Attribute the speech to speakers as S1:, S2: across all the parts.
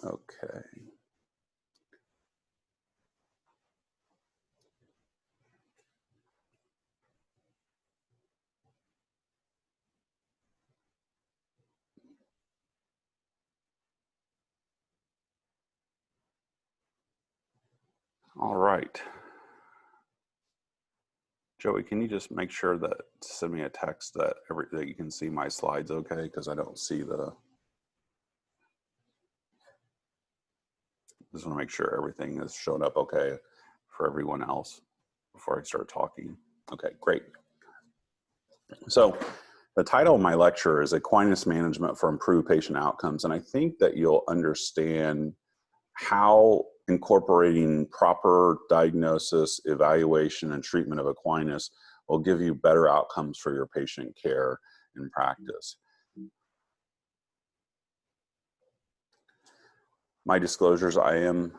S1: Okay. All right. Joey, can you just make sure that send me a text that that you can see my slides okay? Because I don't see the. Just want to make sure everything is showing up okay for everyone else before I start talking. Okay, great. So the title of my lecture is Equinus Management for Improved Patient Outcomes. And I think that you'll understand how incorporating proper diagnosis, evaluation, and treatment of Equinus will give you better outcomes for your patient care in practice. My disclosures: I am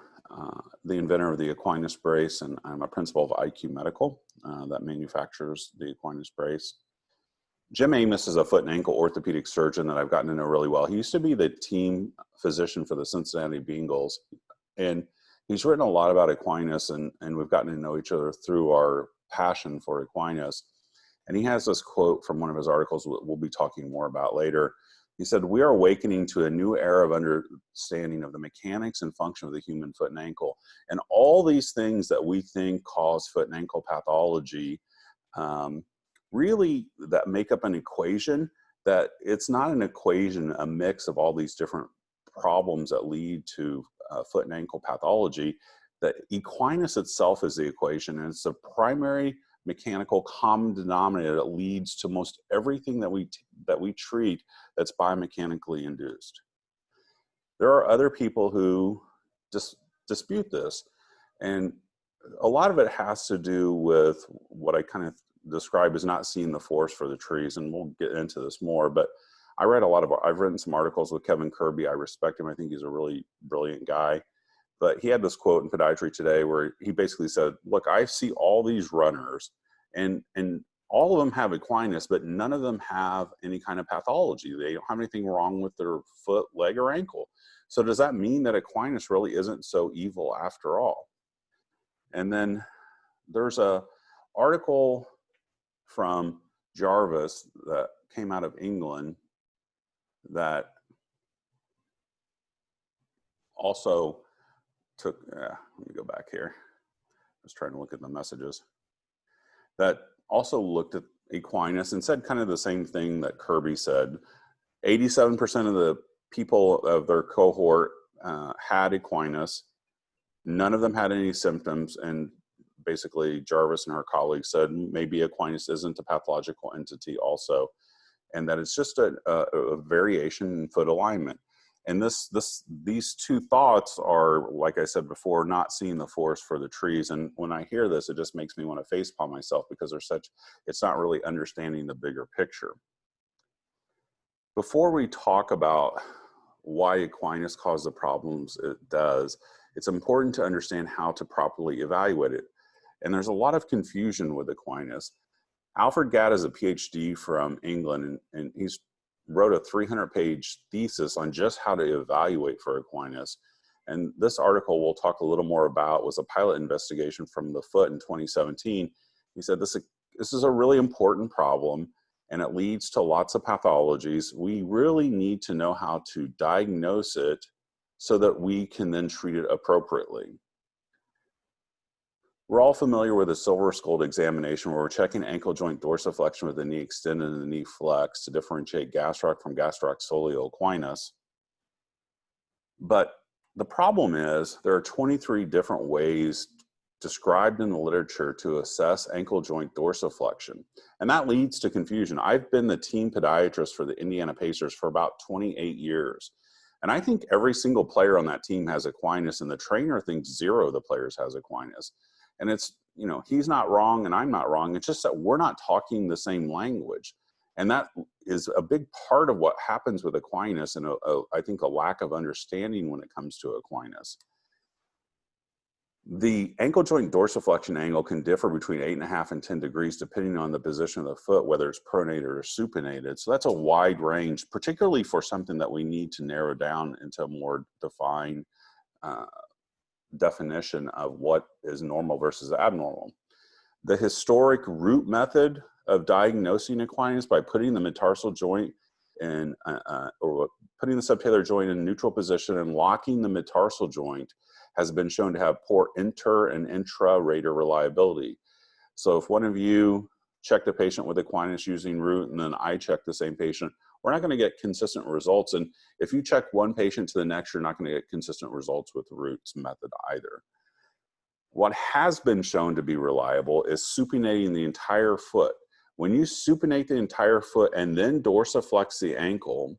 S1: the inventor of the Equinus Brace, and I'm a principal of IQ Medical that manufactures the Equinus Brace. Jim Amos is a foot and ankle orthopedic surgeon that I've gotten to know really well. He used to be the team physician for the Cincinnati Bengals, and he's written a lot about Equinus, and we've gotten to know each other through our passion for Equinus. And he has this quote from one of his articles we'll be talking more about later. He said, "We are awakening to a new era of understanding of the mechanics and function of the human foot and ankle. And all these things that we think cause foot and ankle pathology really that make up an equation, that it's not an equation, a mix of all these different problems that lead to foot and ankle pathology. That Equinus itself is the equation, and it's the primary mechanical common denominator that leads to most everything that we treat that's biomechanically induced." There are other people who just dispute this, and a lot of it has to do with what I kind of describe as not seeing the forest for the trees, and we'll get into this more. But I've written some articles with Kevin Kirby. I respect him. I think he's a really brilliant guy. But he had this quote in Podiatry Today where he basically said, "Look, I see all these runners, and all of them have Equinus, but none of them have any kind of pathology. They don't have anything wrong with their foot, leg, or ankle. So does that mean that Equinus really isn't so evil after all?" And then there's a article from Jarvis that came out of England that also took, let me go back here. I was trying to look at the messages. That also looked at Equinus and said kind of the same thing that Kirby said. 87% of the people of their cohort had Equinus. None of them had any symptoms, and basically Jarvis and her colleagues said maybe Equinus isn't a pathological entity also, and that it's just a variation in foot alignment. And these two thoughts are, like I said before, not seeing the forest for the trees. And when I hear this, it just makes me want to facepalm myself, because it's not really understanding the bigger picture. Before we talk about why Equinus caused the problems it does, it's important to understand how to properly evaluate it. And there's a lot of confusion with Equinus. Alfred Gadd is a PhD from England, and he's wrote a 300-page thesis on just how to evaluate for Equinus. And this article we'll talk a little more about was a pilot investigation from the foot in 2017. He said this is a really important problem, and it leads to lots of pathologies. We really need to know how to diagnose it so that we can then treat it appropriately. We're all familiar with a silver-skulled examination where we're checking ankle joint dorsiflexion with the knee extended and the knee flexed to differentiate gastroc from gastroc Equinus. But the problem is there are 23 different ways described in the literature to assess ankle joint dorsiflexion. And that leads to confusion. I've been the team podiatrist for the Indiana Pacers for about 28 years. And I think every single player on that team has Equinus, and the trainer thinks 0 of the players has Equinus. And it's, he's not wrong and I'm not wrong. It's just that we're not talking the same language. And that is a big part of what happens with Equinus, and I think a lack of understanding when it comes to Equinus. The ankle joint dorsiflexion angle can differ between 8.5 and 10 degrees depending on the position of the foot, whether it's pronated or supinated. So that's a wide range, particularly for something that we need to narrow down into a more defined definition of what is normal versus abnormal. The historic root method of diagnosing equinus by putting the metatarsal joint in, or putting the subtalar joint in neutral position and locking the metatarsal joint has been shown to have poor inter and intra-rater reliability. So if one of you checked a patient with equinus using root and then I check the same patient, we're not going to get consistent results. And if you check one patient to the next, you're not going to get consistent results with the root's method either. What has been shown to be reliable is supinating the entire foot. When you supinate the entire foot and then dorsiflex the ankle,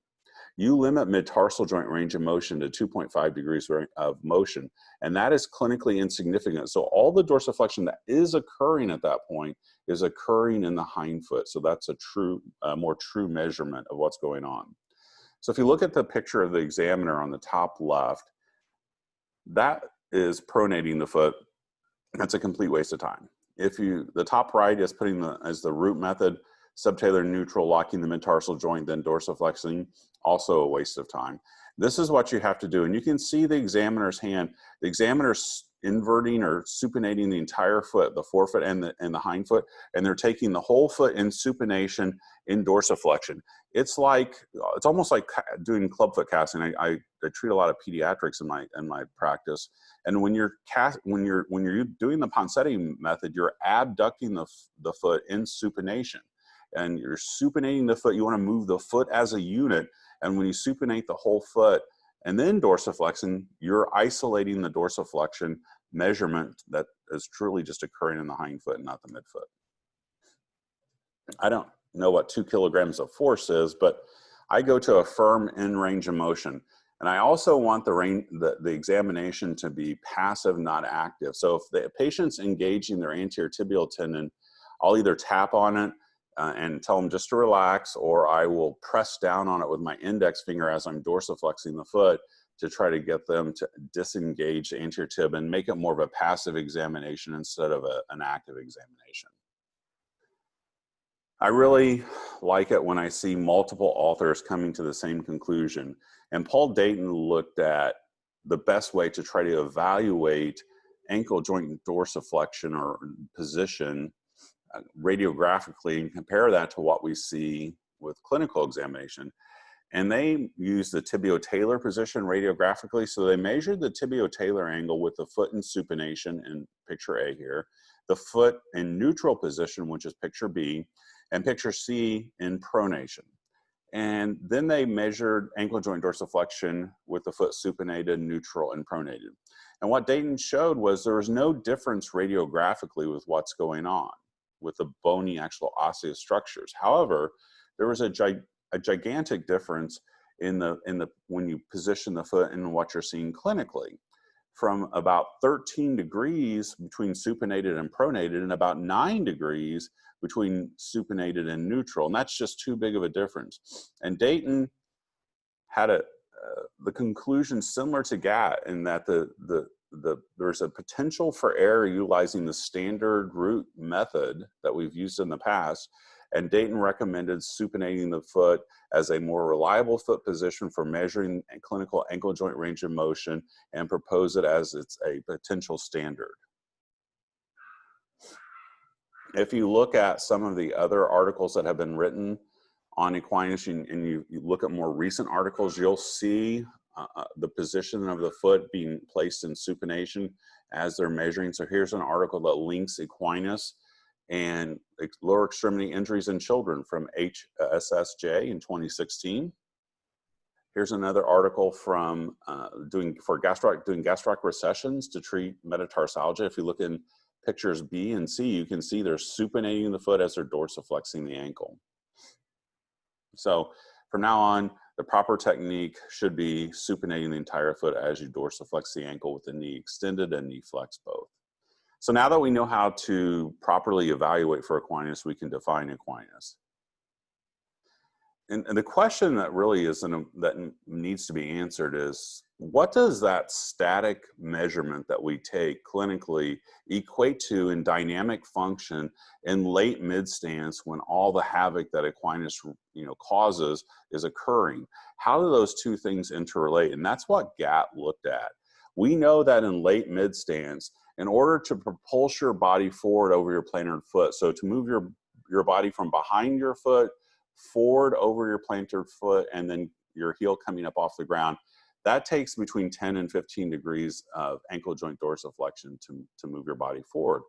S1: you limit metatarsal joint range of motion to 2.5 degrees of motion, and that is clinically insignificant. So all the dorsiflexion that is occurring at that point is occurring in the hind foot. So that's a more true measurement of what's going on. So if you look at the picture of the examiner on the top left, that is pronating the foot. That's a complete waste of time. The top right is putting as the root method, subtalar neutral, locking the metatarsal joint, then dorsiflexing, also a waste of time. This is what you have to do. And you can see the examiner's hand. The examiner's inverting or supinating the entire foot, the forefoot and the hind foot, and they're taking the whole foot in supination in dorsiflexion. It's almost like doing clubfoot casting. I treat a lot of pediatrics in my practice. And when you're doing the Ponseti method, you're abducting the foot in supination. And you're supinating the foot. You want to move the foot as a unit. And when you supinate the whole foot and then dorsiflexing, you're isolating the dorsiflexion measurement that is truly just occurring in the hind foot and not the midfoot. I don't know what 2 kilograms of force is, but I go to a firm in range of motion. And I also want the examination to be passive, not active. So if the patient's engaging their anterior tibial tendon, I'll either tap on it and tell them just to relax, or I will press down on it with my index finger as I'm dorsiflexing the foot to try to get them to disengage the anterior tib and make it more of a passive examination instead of an active examination. I really like it when I see multiple authors coming to the same conclusion. And Paul Dayton looked at the best way to try to evaluate ankle joint dorsiflexion or position radiographically and compare that to what we see with clinical examination. And they used the tibio-talar position radiographically. So they measured the tibio-talar angle with the foot in supination in picture A here, the foot in neutral position, which is picture B, and picture C in pronation. And then they measured ankle joint dorsiflexion with the foot supinated, neutral, and pronated. And what Dayton showed was there was no difference radiographically with what's going on with the bony actual osseous structures. However, there was a gigantic difference when you position the foot and what you're seeing clinically, from about 13 degrees between supinated and pronated and about 9 degrees between supinated and neutral. And that's just too big of a difference. And Dayton had the conclusion similar to GATT in that there's a potential for error utilizing the standard root method that we've used in the past. And Dayton recommended supinating the foot as a more reliable foot position for measuring clinical ankle joint range of motion and proposed it as it's a potential standard. If you look at some of the other articles that have been written on equinus and you look at more recent articles, you'll see the position of the foot being placed in supination as they're measuring. So here's an article that links equinus and lower extremity injuries in children from HSSJ in 2016. Here's another article from doing gastric recessions to treat metatarsalgia. If you look in pictures B and C, you can see they're supinating the foot as they're dorsiflexing the ankle. So from now on, the proper technique should be supinating the entire foot as you dorsiflex the ankle with the knee extended and knee flex both. So now that we know how to properly evaluate for equinus, we can define equinus. and the question that really that needs to be answered is, what does that static measurement that we take clinically equate to in dynamic function in late mid stance when all the havoc that Equinus causes is occurring? How do those two things interrelate? And that's what GATT looked at. We know that in late mid stance, in order to propulse your body forward over your plantar foot, so to move your body from behind your foot forward over your plantar foot and then your heel coming up off the ground, that takes between 10 and 15 degrees of ankle joint dorsiflexion to move your body forward.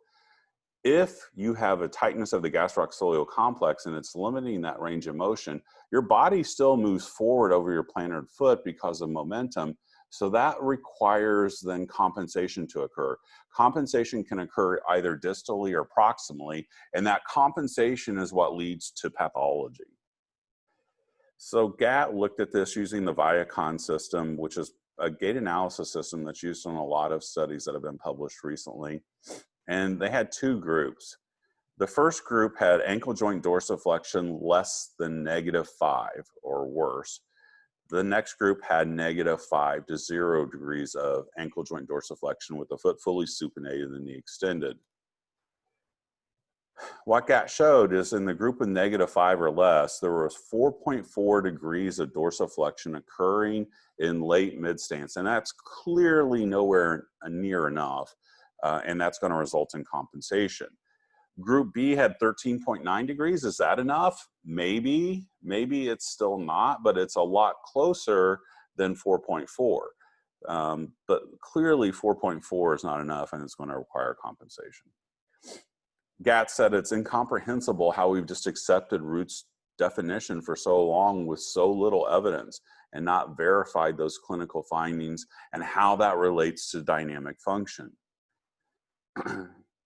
S1: If you have a tightness of the gastroaxilleal complex and it's limiting that range of motion, your body still moves forward over your plantar foot because of momentum. So that requires then compensation to occur. Compensation can occur either distally or proximally, and that compensation is what leads to pathology. So GATT looked at this using the Viacon system, which is a gait analysis system that's used in a lot of studies that have been published recently. And they had two groups. The first group had ankle joint dorsiflexion less than -5 or worse. The next group had -5 to 0 degrees of ankle joint dorsiflexion with the foot fully supinated and the knee extended. What GATT showed is in the group with -5 or less, there was 4.4 degrees of dorsiflexion occurring in late mid stance, and that's clearly nowhere near enough, and that's going to result in compensation. Group B had 13.9 degrees. Is that enough? Maybe it's still not, but it's a lot closer than 4.4. But clearly 4.4 is not enough, and it's going to require compensation. GATT said it's incomprehensible how we've just accepted Root's definition for so long with so little evidence and not verified those clinical findings and how that relates to dynamic function.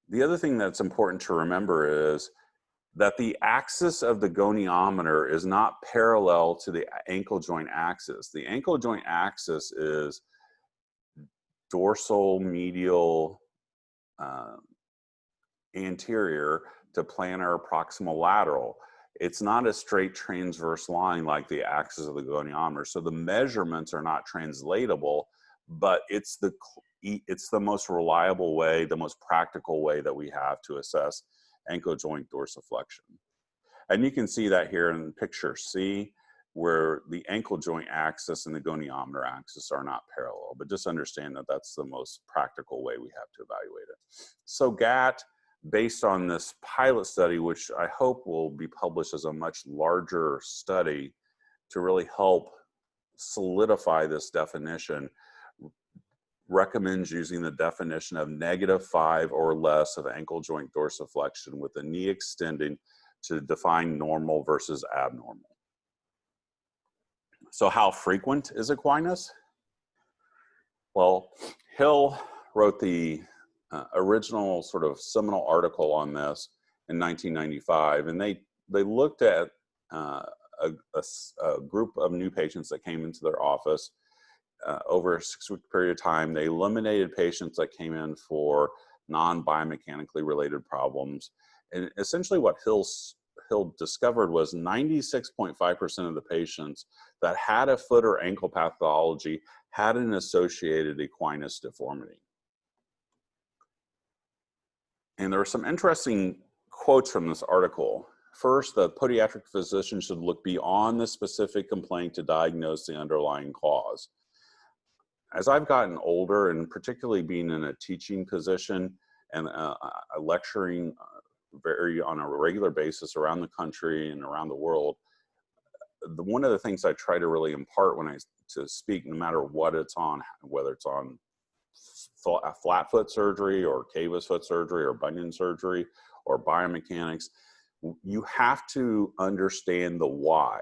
S1: The other thing that's important to remember is that the axis of the goniometer is not parallel to the ankle joint axis. The ankle joint axis is dorsal, medial, anterior to plantar, proximal, lateral. It's not a straight transverse line like the axis of the goniometer. So the measurements are not translatable, but it's the most reliable way, the most practical way that we have to assess ankle joint dorsiflexion. And you can see that here in picture C, where the ankle joint axis and the goniometer axis are not parallel, but just understand that that's the most practical way we have to evaluate it. So GATT, based on this pilot study, which I hope will be published as a much larger study to really help solidify this definition, recommends using the definition of -5 or less of ankle joint dorsiflexion with the knee extending to define normal versus abnormal. So how frequent is Equinus? Well, Hill wrote the original sort of seminal article on this in 1995, and they looked at a group of new patients that came into their office over a 6-week period of time. They eliminated patients that came in for non-biomechanically related problems, and essentially what Hill discovered was 96.5% of the patients that had a foot or ankle pathology had an associated Equinus deformity. And there are some interesting quotes from this article. First, the podiatric physician should look beyond the specific complaint to diagnose the underlying cause. As I've gotten older, and particularly being in a teaching position and lecturing on a regular basis around the country and around the world, one of the things I try to really impart when I speak, no matter what it's on, whether it's on flat foot surgery or cavus foot surgery or bunion surgery or biomechanics, you have to understand the why.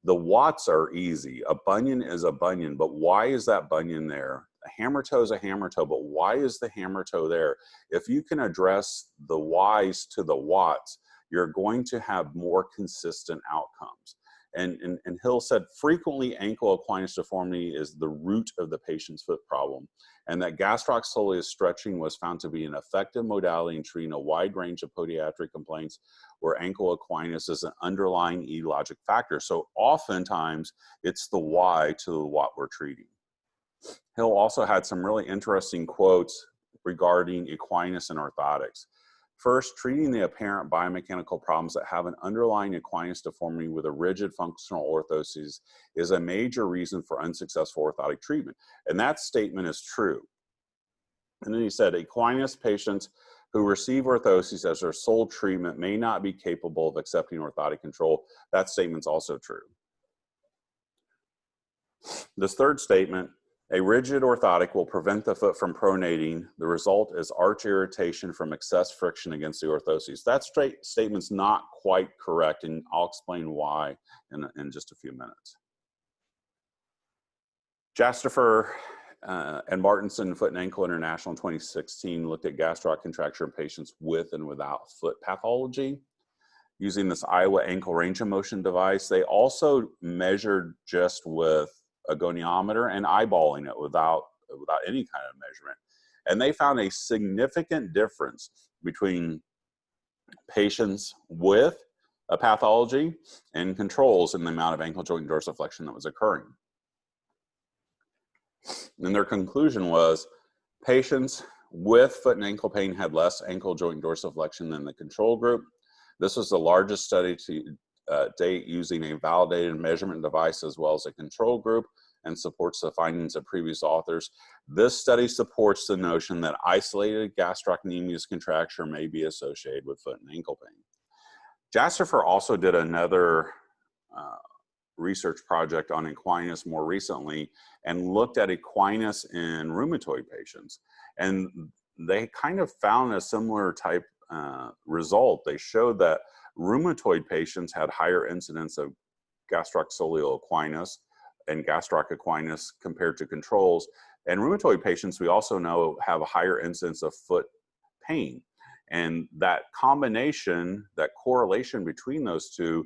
S1: The whats are easy. A bunion is a bunion, but why is that bunion there? A hammer toe is a hammer toe, but why is the hammer toe there? If you can address the whys to the whats, you're going to have more consistent outcomes. And Hill said frequently ankle Equinus deformity is the root of the patient's foot problem, and that gastroaxilleus stretching was found to be an effective modality in treating a wide range of podiatric complaints where ankle equinus is an underlying etiologic factor. So oftentimes it's the why to what we're treating. Hill also had some really interesting quotes regarding equinus and orthotics. First, treating the apparent biomechanical problems that have an underlying equinus deformity with a rigid functional orthosis is a major reason for unsuccessful orthotic treatment. And that statement is true. And then he said, equinus patients who receive orthosis as their sole treatment may not be capable of accepting orthotic control. That statement's also true. This third statement, a rigid orthotic will prevent the foot from pronating. The result is arch irritation from excess friction against the orthosis. That statement's not quite correct, and I'll explain why in just a few minutes. Jastifer and Martinson, Foot and Ankle International in 2016 looked at gastroc contracture in patients with and without foot pathology using this Iowa ankle range of motion device. They also measured just with a goniometer and eyeballing it without any kind of measurement. And they found a significant difference between patients with a pathology and controls in the amount of ankle joint dorsiflexion that was occurring. And their conclusion was patients with foot and ankle pain had less ankle joint dorsiflexion than the control group. This was the largest study to date using a validated measurement device as well as a control group, and supports the findings of previous authors. This study supports the notion that isolated gastrocnemius contracture may be associated with foot and ankle pain. Jastifer also did another research project on equinus more recently and looked at equinus in rheumatoid patients. And they kind of found a similar type result. They showed that rheumatoid patients had higher incidence of gastroc soleal equinus and gastroc equinus compared to controls. And rheumatoid patients, we also know, have a higher incidence of foot pain. And that combination, that correlation between those two,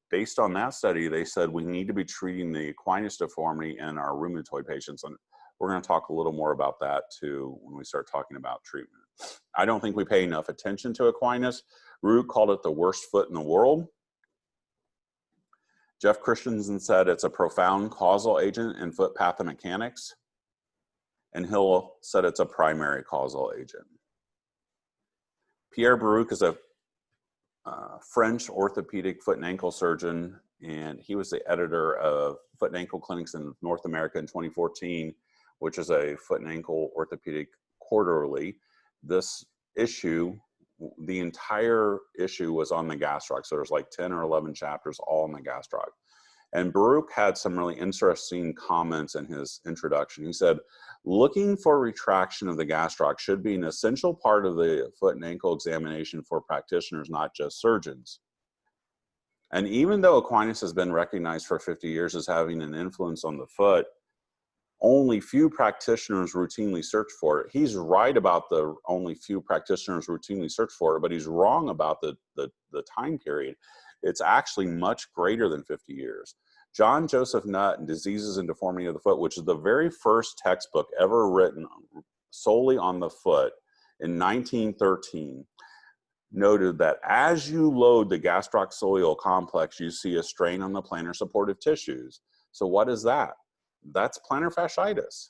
S1: based on that study, they said we need to be treating the equinus deformity in our rheumatoid patients. And we're going to talk a little more about that too when we start talking about treatment. I don't think we pay enough attention to equinus. Root called it the worst foot in the world. Jeff Christensen said it's a profound causal agent in foot pathomechanics. And Hill said it's a primary causal agent. Pierre Baruch is a French orthopedic foot and ankle surgeon, and he was the editor of Foot and Ankle Clinics in North America in 2014, which is a foot and ankle orthopedic quarterly. This issue, the entire issue was on the gastroc. So there's like 10 or 11 chapters all on the gastroc. And Baruch had some really interesting comments in his introduction. He said, looking for retraction of the gastroc should be an essential part of the foot and ankle examination for practitioners, not just surgeons. And even though equinus has been recognized for 50 years as having an influence on the foot, only few practitioners routinely search for it. He's right about the only few practitioners routinely search for it, but he's wrong about the time period. It's actually much greater than 50 years. John Joseph Nutt in Diseases and Deformity of the Foot, which is the very first textbook ever written solely on the foot in 1913, noted that as you load the gastroc-soleal complex, you see a strain on the plantar supportive tissues. So what is that? That's plantar fasciitis.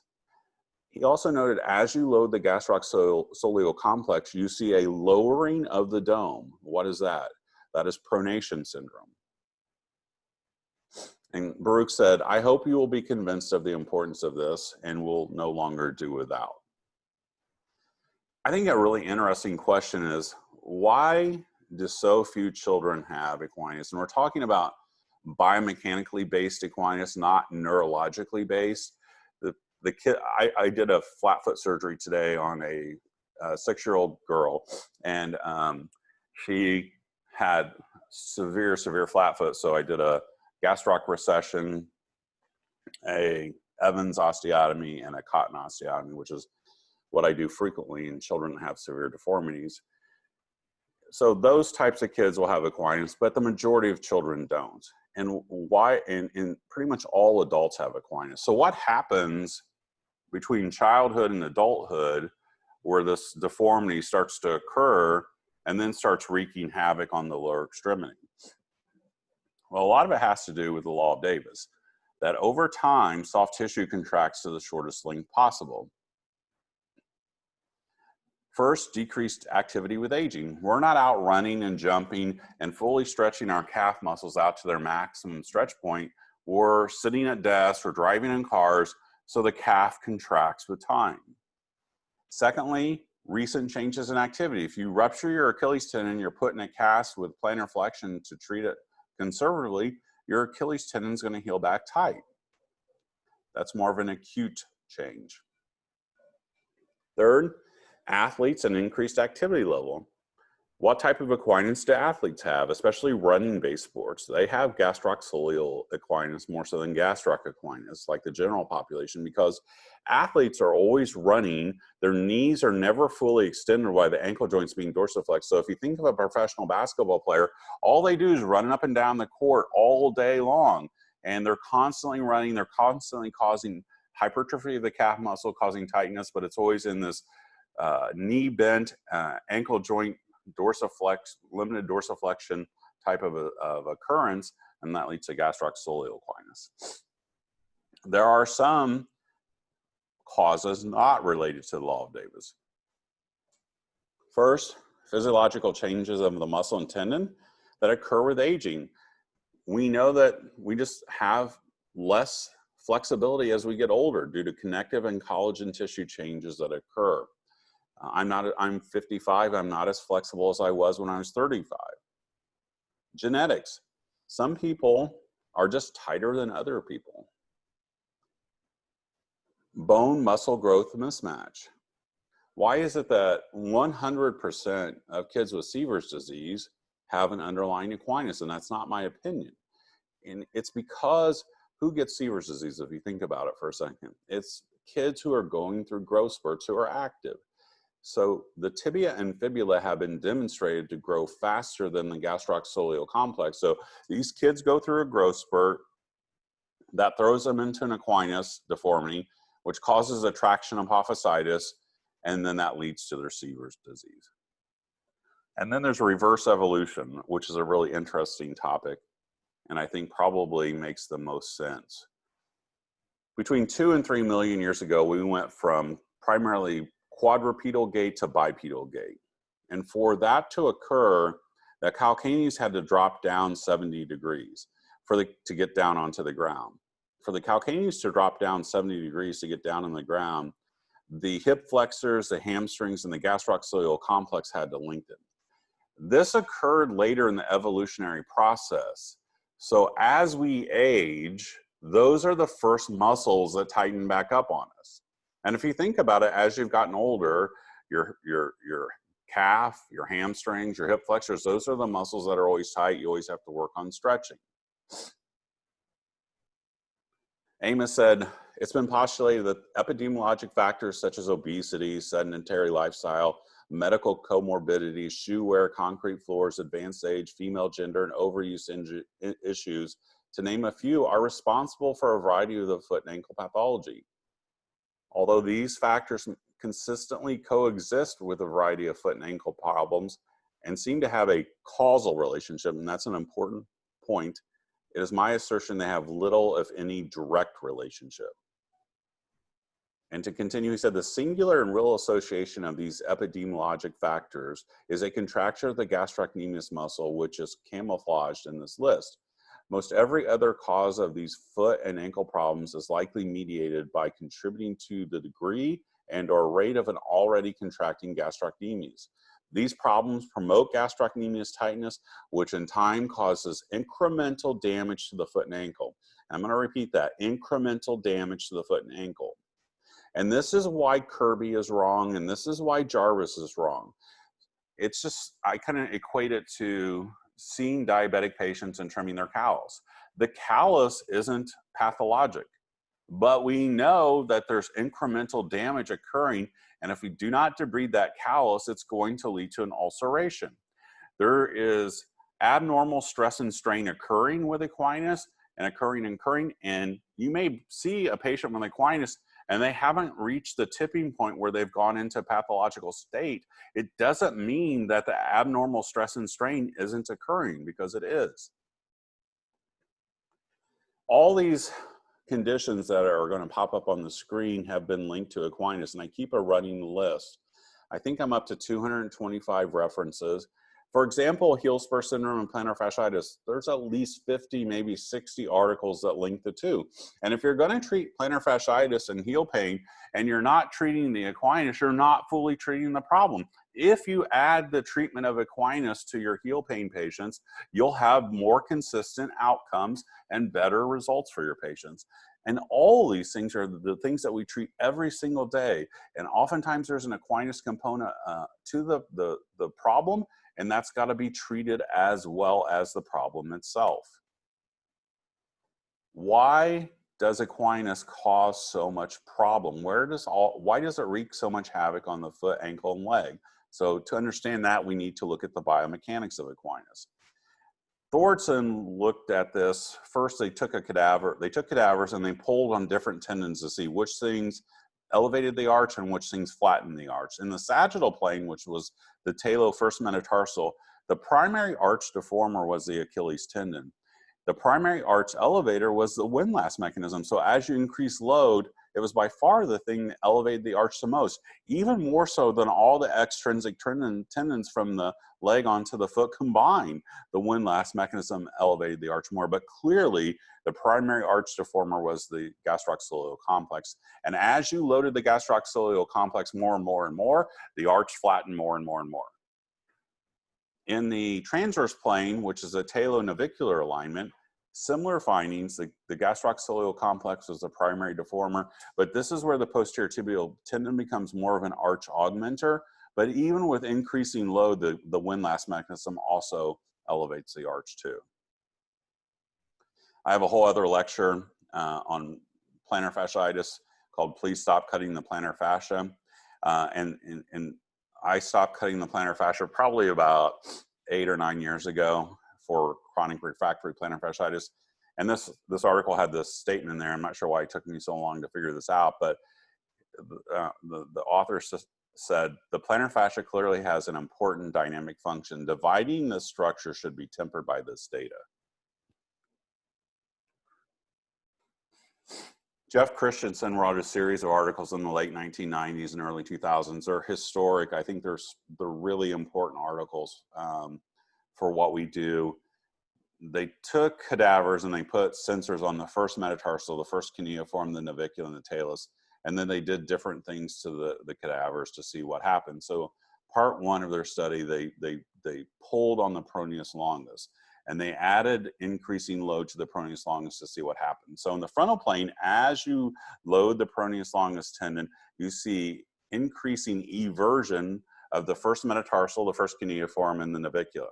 S1: He also noted as you load the gastroc-soleal complex, you see a lowering of the dome. What is that? That is pronation syndrome. And Baruch said, I hope you will be convinced of the importance of this and will no longer do without. I think a really interesting question is, why do so few children have equinus? And we're talking about biomechanically based equinus, not neurologically based. The kid, I did a flat foot surgery today on a 6-year-old girl, and she had severe flat foot. So I did a gastroc recession, a Evans osteotomy, and a cotton osteotomy, which is what I do frequently in children that have severe deformities. So those types of kids will have equinus, but the majority of children don't. And why? And pretty much all adults have equinus. So what happens between childhood and adulthood where this deformity starts to occur and then starts wreaking havoc on the lower extremity? Well, a lot of it has to do with the law of Davis, that over time, soft tissue contracts to the shortest length possible. First, decreased activity with aging. We're not out running and jumping and fully stretching our calf muscles out to their maximum stretch point. We're sitting at desks or driving in cars, so the calf contracts with time. Secondly, recent changes in activity. If you rupture your Achilles tendon, you're put in a cast with plantar flexion to treat it conservatively, your Achilles tendon is going to heal back tight. That's more of an acute change. Third, athletes and increased activity level. What type of equinus do athletes have, especially running-based sports? They have gastrosoleal equinus more so than gastroc equinus, like the general population, because athletes are always running. Their knees are never fully extended while the ankle joints being dorsiflexed. So if you think of a professional basketball player, all they do is run up and down the court all day long, and they're constantly running. They're constantly causing hypertrophy of the calf muscle, causing tightness, but it's always in this knee bent, ankle joint limited dorsiflexion type of occurrence, and that leads to gastrosoleal equinus. There are some causes not related to the law of Davis. First, physiological changes of the muscle and tendon that occur with aging. We know that we just have less flexibility as we get older due to connective and collagen tissue changes that occur. I'm 55, I'm not as flexible as I was when I was 35. Genetics. Some people are just tighter than other people. Bone muscle growth mismatch. Why is it that 100% of kids with Sever's disease have an underlying equinus? And that's not my opinion. And it's because who gets Sever's disease, if you think about it for a second? It's kids who are going through growth spurts who are active. So the tibia and fibula have been demonstrated to grow faster than the gastrosoleal complex. So these kids go through a growth spurt that throws them into an equinus deformity, which causes a traction apophysitis, and then that leads to their Sever's disease. And then there's reverse evolution, which is a really interesting topic, and I think probably makes the most sense. Between 2 and 3 million years ago, we went from primarily quadrupedal gait to bipedal gait. And for that to occur, the calcaneus had to drop down 70 degrees to get down onto the ground. For the calcaneus to drop down 70 degrees to get down on the ground, the hip flexors, the hamstrings, and the gastrosoleal complex had to lengthen. This occurred later in the evolutionary process. So as we age, those are the first muscles that tighten back up on us. And if you think about it, as you've gotten older, your calf, your hamstrings, your hip flexors, those are the muscles that are always tight. You always have to work on stretching. Amos said, it's been postulated that epidemiologic factors such as obesity, sedentary lifestyle, medical comorbidities, shoe wear, concrete floors, advanced age, female gender, and overuse issues, to name a few, are responsible for a variety of the foot and ankle pathology. Although these factors consistently coexist with a variety of foot and ankle problems and seem to have a causal relationship, and that's an important point, it is my assertion they have little, if any, direct relationship. And to continue, he said, the singular and real association of these epidemiologic factors is a contracture of the gastrocnemius muscle, which is camouflaged in this list. Most every other cause of these foot and ankle problems is likely mediated by contributing to the degree and or rate of an already contracting gastrocnemius. These problems promote gastrocnemius tightness, which in time causes incremental damage to the foot and ankle. And I'm going to repeat that, incremental damage to the foot and ankle. And this is why Kirby is wrong, and this is why Jarvis is wrong. It's just, I kind of equate it to seeing diabetic patients and trimming their callus. The callus isn't pathologic, but we know that there's incremental damage occurring, and if we do not debride that callus, it's going to lead to an ulceration. There is abnormal stress and strain occurring with equinus and occurring, and you may see a patient with equinus and they haven't reached the tipping point where they've gone into pathological state, it doesn't mean that the abnormal stress and strain isn't occurring, because it is. All these conditions that are going to pop up on the screen have been linked to Equinus, and I keep a running list. I think I'm up to 225 references. For example, heel spur syndrome and plantar fasciitis, there's at least 50, maybe 60 articles that link the two. And if you're going to treat plantar fasciitis and heel pain and you're not treating the Equinus, you're not fully treating the problem. If you add the treatment of Equinus to your heel pain patients, you'll have more consistent outcomes and better results for your patients. And all these things are the things that we treat every single day. And oftentimes there's an Equinus component to the problem, and that's got to be treated as well as the problem itself. Why does Equinus cause so much problem? Why does it wreak so much havoc on the foot, ankle, and leg? So to understand that, we need to look at the biomechanics of Equinus. Thorson looked at this. First, they took cadavers and they pulled on different tendons to see which things elevated the arch and which things flattened the arch. In the sagittal plane, which was the talo first metatarsal, the primary arch deformer was the Achilles tendon. The primary arch elevator was the windlass mechanism. So as you increase load, it was by far the thing that elevated the arch the most, even more so than all the extrinsic tendons from the leg onto the foot combined. The windlass mechanism elevated the arch more, but clearly the primary arch deformer was the gastroaxilleal complex. And as you loaded the gastroaxilleal complex more and more and more, the arch flattened more and more and more. In the transverse plane, which is a talonavicular alignment, similar findings. The gastroaxilleal complex was the primary deformer, but this is where the posterior tibial tendon becomes more of an arch augmenter. But even with increasing load, the windlass mechanism also elevates the arch too. I have a whole other lecture on plantar fasciitis called "Please Stop Cutting the Plantar Fascia," and I stopped cutting the plantar fascia probably about 8 or 9 years ago for chronic refractory plantar fasciitis. And this article had this statement in there. I'm not sure why it took me so long to figure this out, but the author said, the plantar fascia clearly has an important dynamic function. Dividing this structure should be tempered by this data. Jeff Christensen wrote a series of articles in the late 1990s and early 2000s. They're historic. I think they're really important articles for what we do. They took cadavers and they put sensors on the first metatarsal, the first cuneiform, the naviculum, and the talus, and then they did different things to the cadavers to see what happened. So part one of their study, they pulled on the pronaos longus, and they added increasing load to the pronaos longus to see what happened. So in the frontal plane, as you load the pronaos longus tendon, you see increasing eversion of the first metatarsal, the first cuneiform, and the naviculum.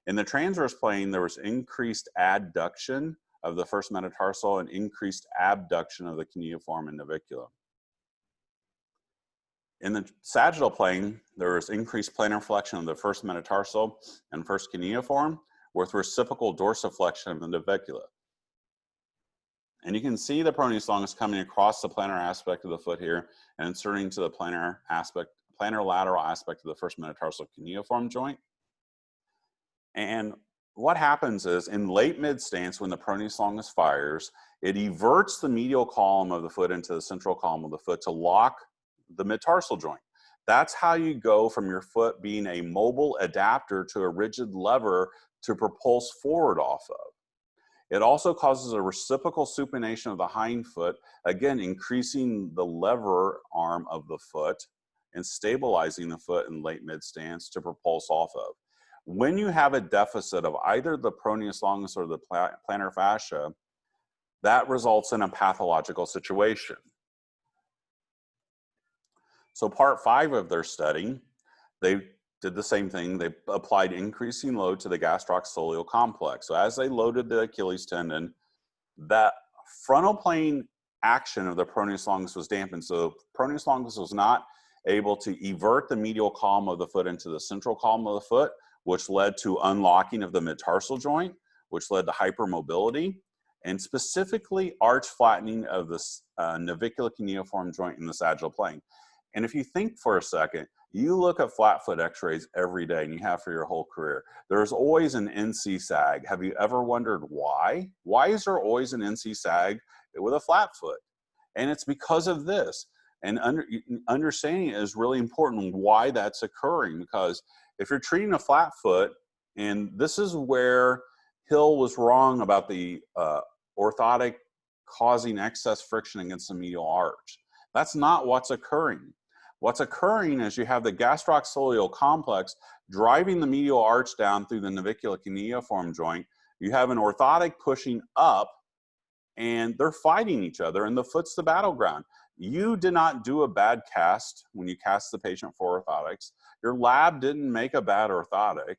S1: In the transverse plane, there was increased adduction of the first metatarsal and increased abduction of the cuneiform and naviculum. In the sagittal plane, there was increased plantar flexion of the first metatarsal and first cuneiform with reciprocal dorsiflexion of the navicula. And you can see the pronaos longus coming across the plantar aspect of the foot here and inserting to the plantar lateral aspect of the first metatarsal cuneiform joint. And what happens is in late mid stance, when the pronaos longus fires, it everts the medial column of the foot into the central column of the foot to lock the mid-tarsal joint. That's how you go from your foot being a mobile adapter to a rigid lever to propulse forward off of. It also causes a reciprocal supination of the hind foot, again, increasing the lever arm of the foot and stabilizing the foot in late mid stance to propulse off of. When you have a deficit of either the pronaos longus or the plantar fascia, that results in a pathological situation. So part 5 of their study, they did the same thing. They applied increasing load to the gastroaxilleal complex. So as they loaded the Achilles tendon, that frontal plane action of the pronaos longus was dampened. So pronaos longus was not able to evert the medial column of the foot into the central column of the foot, which led to unlocking of the mid-tarsal joint, which led to hypermobility. and specifically arch flattening of the navicular cuneiform joint in the sagittal plane. And if you think for a second, you look at flat foot x-rays every day, and you have for your whole career. There's always an NC sag. Have you ever wondered why? Why is there always an NC sag with a flat foot? And it's because of this. And understanding it is really important why that's occurring, because if you're treating a flat foot, and this is where Hill was wrong about the orthotic causing excess friction against the medial arch. That's not what's occurring. What's occurring is you have the gastroaxilleal complex driving the medial arch down through the navicular cuneiform joint. You have an orthotic pushing up, and they're fighting each other, and the foot's the battleground. You did not do a bad cast when you cast the patient for orthotics. Your lab didn't make a bad orthotic.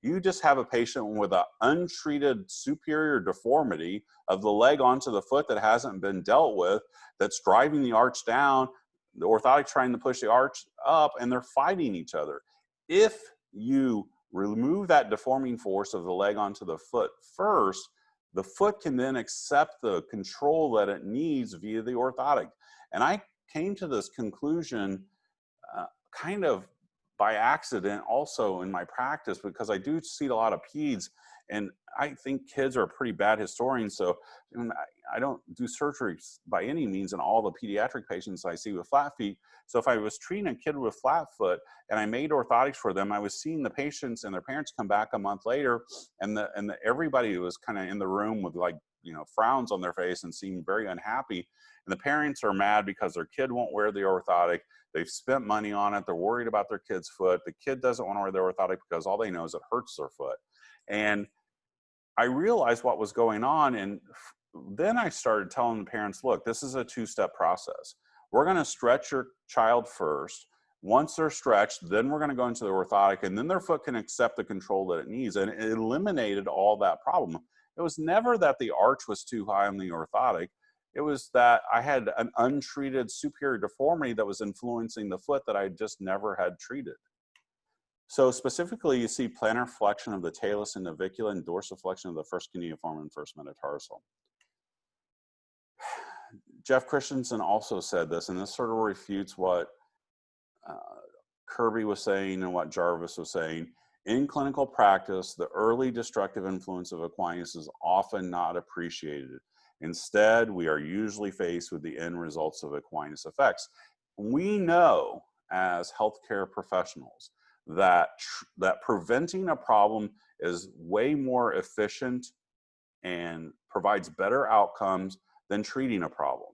S1: You just have a patient with an untreated superior deformity of the leg onto the foot that hasn't been dealt with, that's driving the arch down, the orthotic trying to push the arch up, and they're fighting each other. If you remove that deforming force of the leg onto the foot first, the foot can then accept the control that it needs via the orthotic. And I came to this conclusion kind of by accident also in my practice, because I do see a lot of peds, and I think kids are pretty bad historians. So I don't do surgery by any means in all the pediatric patients I see with flat feet. So if I was treating a kid with flat foot and I made orthotics for them, I was seeing the patients and their parents come back a month later, and everybody was kind of in the room with, like, you know, frowns on their face and seemed very unhappy. And the parents are mad because their kid won't wear the orthotic. They've spent money on it. They're worried about their kid's foot. The kid doesn't want to wear the orthotic because all they know is it hurts their foot. And I realized what was going on. And then I started telling the parents, look, this is a two-step process. We're going to stretch your child first. Once they're stretched, then we're going to go into the orthotic, and then their foot can accept the control that it needs. And it eliminated all that problem. It was never that the arch was too high on the orthotic. It was that I had an untreated superior deformity that was influencing the foot that I just never had treated. So specifically, you see plantar flexion of the talus and navicular, and dorsiflexion of the first cuneiform and first metatarsal. Jeff Christensen also said this, and this sort of refutes what Kirby was saying and what Jarvis was saying. In clinical practice, the early destructive influence of Equinus is often not appreciated. Instead, we are usually faced with the end results of Equinus effects. We know as healthcare professionals that preventing a problem is way more efficient and provides better outcomes than treating a problem.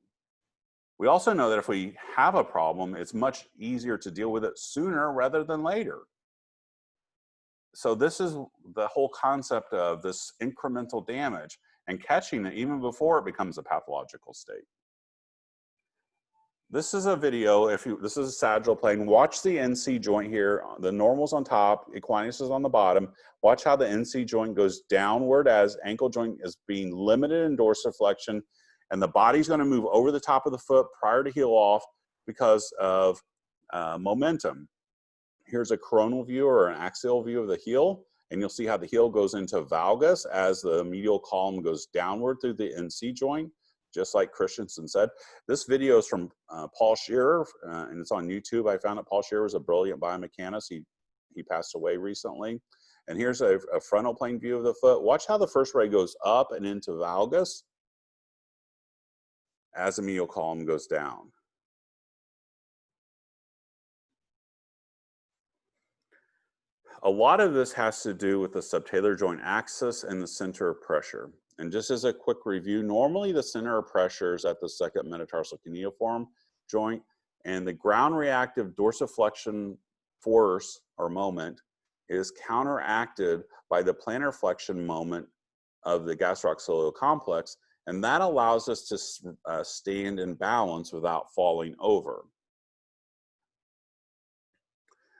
S1: We also know that if we have a problem, it's much easier to deal with it sooner rather than later. So this is the whole concept of this incremental damage and catching it even before it becomes a pathological state. This is a video, this is a sagittal plane. Watch the NC joint here. The normal's on top, Equinus is on the bottom. Watch how the NC joint goes downward as ankle joint is being limited in dorsiflexion, and the body's going to move over the top of the foot prior to heel off because of momentum. Here's a coronal view or an axial view of the heel, and you'll see how the heel goes into valgus as the medial column goes downward through the NC joint, just like Christensen said. This video is from Paul Shearer, and it's on YouTube. I found that Paul Shearer was a brilliant biomechanist. He passed away recently. And here's a frontal plane view of the foot. Watch how the first ray goes up and into valgus as the medial column goes down. A lot of this has to do with the subtalar joint axis and the center of pressure. And just as a quick review, normally the center of pressure is at the second metatarsal cuneiform joint, and the ground reactive dorsiflexion force or moment is counteracted by the plantar flexion moment of the gastroaxilleal complex, and that allows us to stand in balance without falling over.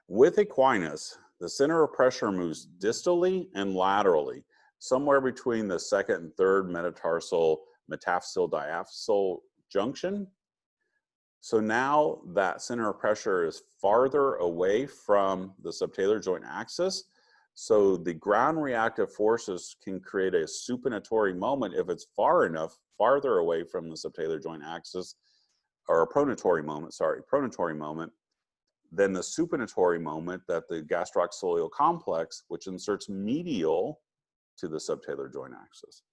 S1: With Equinus, the center of pressure moves distally and laterally, somewhere between the second and third metatarsal metaphyseal diaphyseal junction. So now that center of pressure is farther away from the subtalar joint axis. So the ground reactive forces can create a supinatory moment if it's farther away from the subtalar joint axis, or a pronatory moment, than the supinatory moment that the gastroaxilleal complex, which inserts medial to the subtalar joint axis.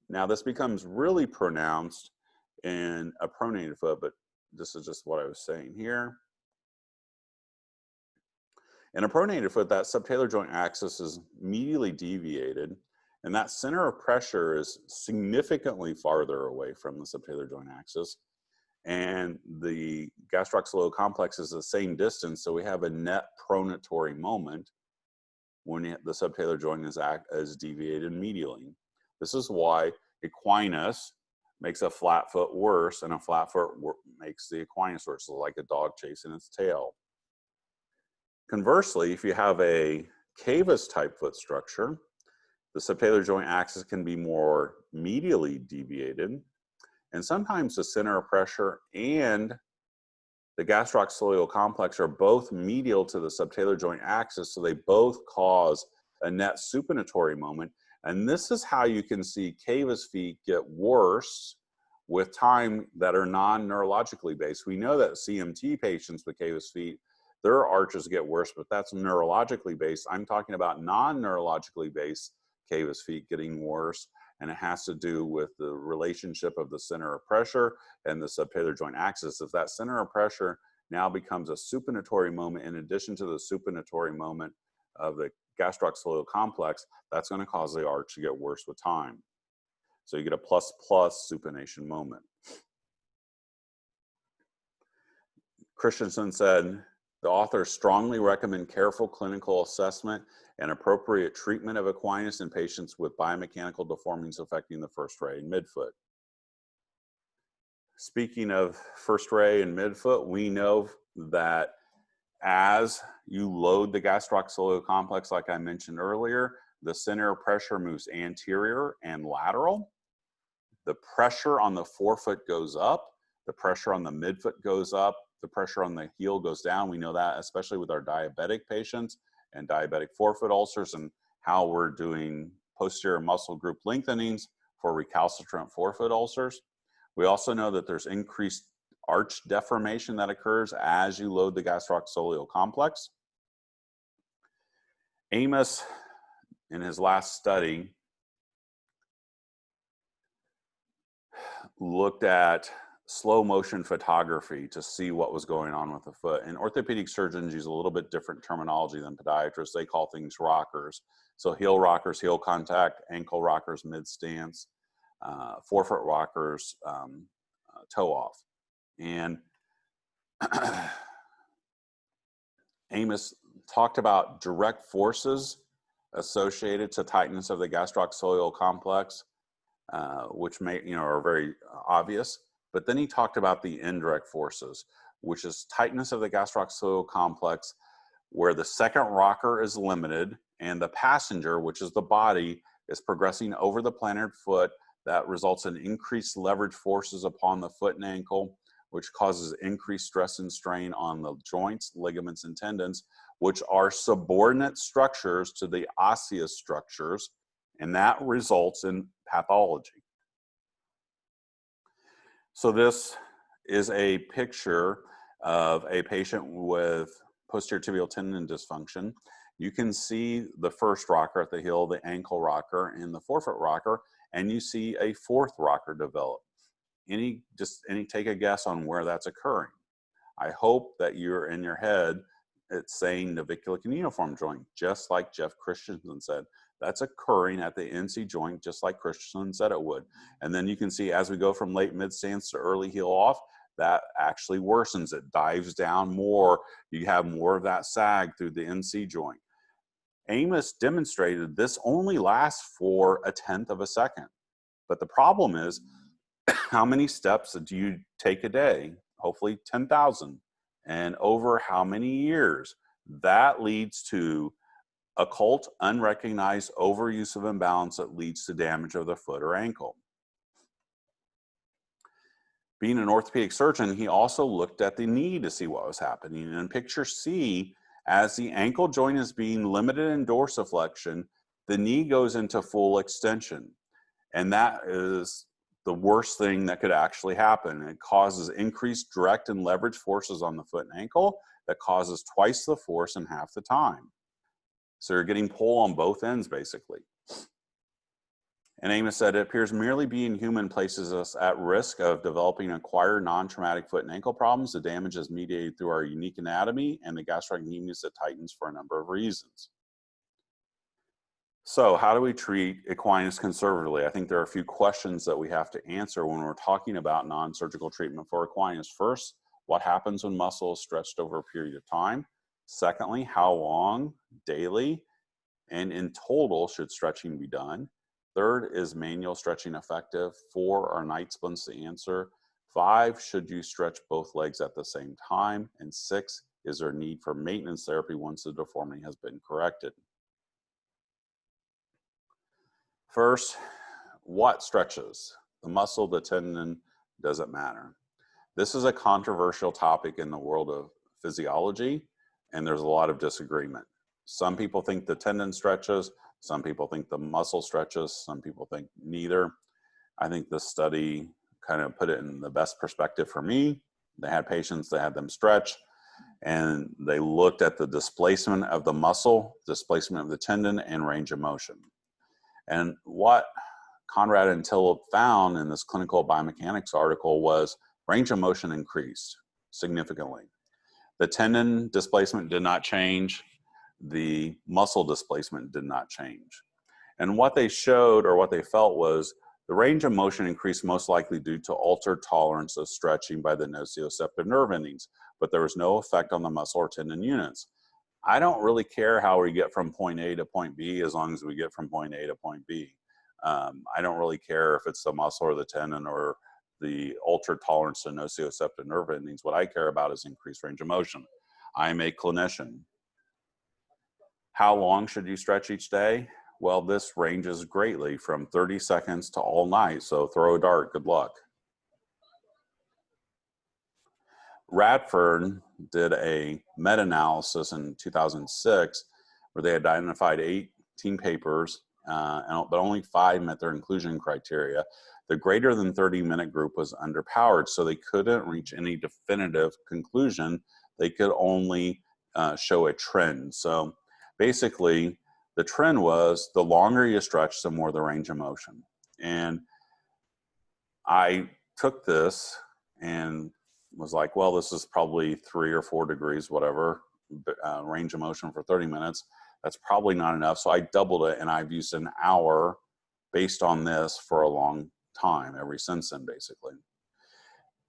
S1: Now this becomes really pronounced in a pronated foot, but this is just what I was saying here. In a pronated foot, that subtalar joint axis is medially deviated, and that center of pressure is significantly farther away from the subtalar joint axis, and the gastroaxilleal complex is the same distance, so we have a net pronatory moment when the subtalar joint is deviated medially. This is why Equinus makes a flat foot worse, and a flat foot makes the Equinus worse, so like a dog chasing its tail. Conversely, if you have a cavus type foot structure, the subtalar joint axis can be more medially deviated, and sometimes the center of pressure and the gastroaxilleal complex are both medial to the subtalar joint axis, so they both cause a net supinatory moment. And this is how you can see cavus feet get worse with time that are non-neurologically based. We know that CMT patients with cavus feet, their arches get worse, but that's neurologically based. I'm talking about non-neurologically based cavus feet getting worse, and it has to do with the relationship of the center of pressure and the subtalar joint axis. If that center of pressure now becomes a supinatory moment in addition to the supinatory moment of the gastroaxilleal complex, that's going to cause the arch to get worse with time. So you get a plus supination moment. Christensen said, the authors strongly recommend careful clinical assessment and appropriate treatment of Equinus in patients with biomechanical deformities affecting the first ray and midfoot. Speaking of first ray and midfoot, we know that as you load the gastroaxilleal complex, like I mentioned earlier, the center of pressure moves anterior and lateral. The pressure on the forefoot goes up, the pressure on the midfoot goes up, the pressure on the heel goes down. We know that especially with our diabetic patients and diabetic forefoot ulcers, and how we're doing posterior muscle group lengthenings for recalcitrant forefoot ulcers. We also know that there's increased arch deformation that occurs as you load the gastroaxilleal complex. Amos, in his last study, looked at slow motion photography to see what was going on with the foot. And orthopedic surgeons use a little bit different terminology than podiatrists. They call things rockers. So heel rockers, heel contact, ankle rockers, mid stance, forefoot rockers, toe off. And Amos talked about direct forces associated to tightness of the gastroaxilleal complex, which are very obvious. But then he talked about the indirect forces, which is tightness of the gastroaxilleal complex, where the second rocker is limited and the passenger, which is the body, is progressing over the plantar foot. That results in increased leverage forces upon the foot and ankle, which causes increased stress and strain on the joints, ligaments, and tendons, which are subordinate structures to the osseous structures, and that results in pathology. So this is a picture of a patient with posterior tibial tendon dysfunction. You can see the first rocker at the heel, the ankle rocker, and the forefoot rocker, and you see a fourth rocker develop. Take a guess on where that's occurring. I hope that you're in your head, it's saying navicular cuneiform joint, just like Jeff Christensen said. That's occurring at the NC joint, just like Christensen said it would. And then you can see as we go from late mid stance to early heel off, that actually worsens. It dives down more. You have more of that sag through the NC joint. Amos demonstrated this only lasts for 1/10 of a second. But the problem is, how many steps do you take a day? Hopefully 10,000. And over how many years? That leads to occult, unrecognized overuse of imbalance that leads to damage of the foot or ankle. Being an orthopedic surgeon, he also looked at the knee to see what was happening. And in picture C, As the ankle joint is being limited in dorsiflexion, the knee goes into full extension. And that is the worst thing that could actually happen. It causes increased direct and leverage forces on the foot and ankle that causes twice the force in half the time. So you're getting pull on both ends, basically. And Amos said, it appears merely being human places us at risk of developing acquired non-traumatic foot and ankle problems. The damage is mediated through our unique anatomy and the gastrocnemius that tightens for a number of reasons. So how do we treat equinus conservatively? I think there are a few questions that we have to answer when we're talking about non-surgical treatment for equinus. First, what happens when muscle is stretched over a period of time? Secondly, how long, daily, and in total should stretching be done? Third, is manual stretching effective? 4, are night splints the answer? 5, should you stretch both legs at the same time? And 6, is there a need for maintenance therapy once the deformity has been corrected? First, what stretches? The muscle, the tendon, doesn't matter. This is a controversial topic in the world of physiology, and there's a lot of disagreement. Some people think the tendon stretches, some people think the muscle stretches, some people think neither. I think this study kind of put it in the best perspective for me. They had patients, they had them stretch, and they looked at the displacement of the muscle, displacement of the tendon, and range of motion. And what Conrad and Tillip found in this clinical biomechanics article was range of motion increased significantly. The tendon displacement did not change. The muscle displacement did not change. And what they showed, or what they felt, was the range of motion increased most likely due to altered tolerance of stretching by the nociceptive nerve endings, but there was no effect on the muscle or tendon units. I don't really care how we get from point A to point B as long as we get from point A to point B. I don't really care if it's the muscle or the tendon or the altered tolerance to nociceptive nerve endings. What I care about is increased range of motion. I'm a clinician. How long should you stretch each day? Well, this ranges greatly from 30 seconds to all night, so throw a dart, good luck. Radford did a meta-analysis in 2006 where they identified 18 papers, but only 5 met their inclusion criteria. The greater than 30-minute group was underpowered, so they couldn't reach any definitive conclusion. They could only show a trend. So basically, the trend was the longer you stretch, the more the range of motion. And I took this and was like, well, this is probably 3 or 4 degrees, whatever, range of motion for 30 minutes. That's probably not enough. So I doubled it, and I've used an hour based on this for a long time, ever since then, basically.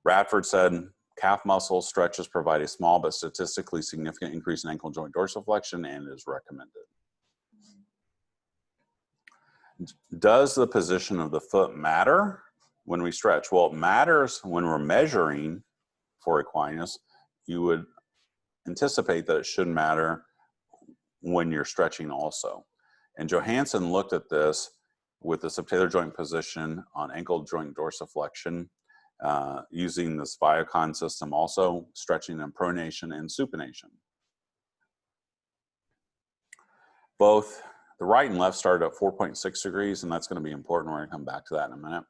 S1: Radford said, calf muscle stretches provide a small but statistically significant increase in ankle joint dorsiflexion and is recommended. Does the position of the foot matter when we stretch? Well, it matters when we're measuring for equinus. You would anticipate that it should matter when you're stretching also. And Johansson looked at this with the subtalar joint position on ankle joint dorsiflexion using this Biocon system, also stretching in pronation and supination. Both the right and left started at 4.6 degrees, and that's going to be important. We're going to come back to that in a minute.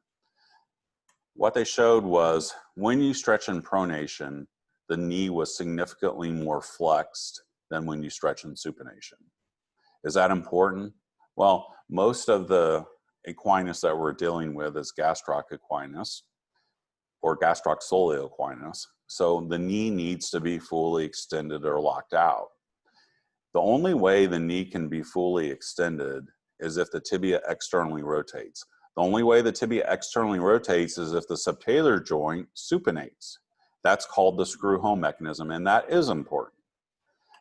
S1: What they showed was when you stretch in pronation, the knee was significantly more flexed than when you stretch in supination. Is that important? Well, most of the equinus that we're dealing with is gastroc equinus or gastroc soleal equinus. So the knee needs to be fully extended or locked out. The only way the knee can be fully extended is if the tibia externally rotates. The only way the tibia externally rotates is if the subtalar joint supinates. That's called the screw home mechanism, and that is important.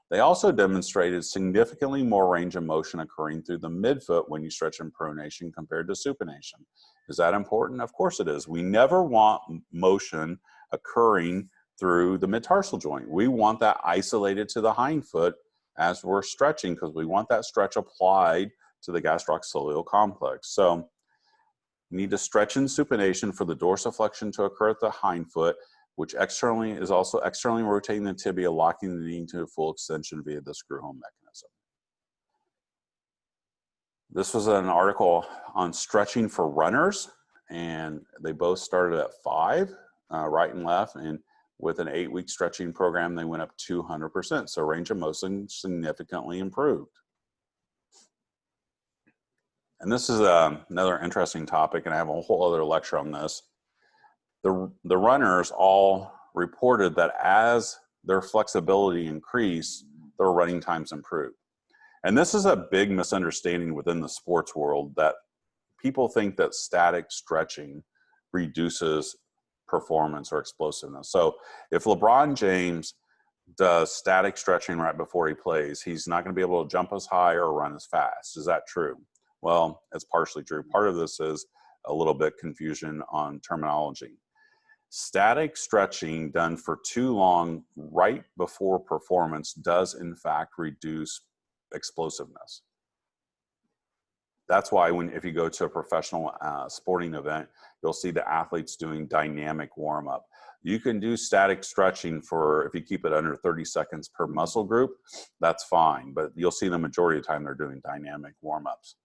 S1: They also demonstrated significantly more range of motion occurring through the midfoot when you stretch in pronation compared to supination. Is that important? Of course it is. We never want motion occurring through the mid-tarsal joint. We want that isolated to the hindfoot as we're stretching because we want that stretch applied to the gastroc-soleal complex. So you need to stretch in supination for the dorsiflexion to occur at the hindfoot. which is also externally rotating the tibia, locking the knee into a full extension via the screw home mechanism. This was an article on stretching for runners, and they both started at 5, right and left, and with an 8-week stretching program, they went up 200%. So range of motion significantly improved. And this is another interesting topic, and I have a whole other lecture on this. The runners all reported that as their flexibility increased, their running times improved. And this is a big misunderstanding within the sports world, that people think that static stretching reduces performance or explosiveness. So if LeBron James does static stretching right before he plays, he's not going to be able to jump as high or run as fast. Is that true? Well, it's partially true. Part of this is a little bit confusion on terminology. Static stretching done for too long right before performance does in fact reduce explosiveness. That's why if you go to a professional sporting event, you'll see the athletes doing dynamic warm-up. You can do static stretching if you keep it under 30 seconds per muscle group, that's fine, but you'll see the majority of the time they're doing dynamic warm-ups.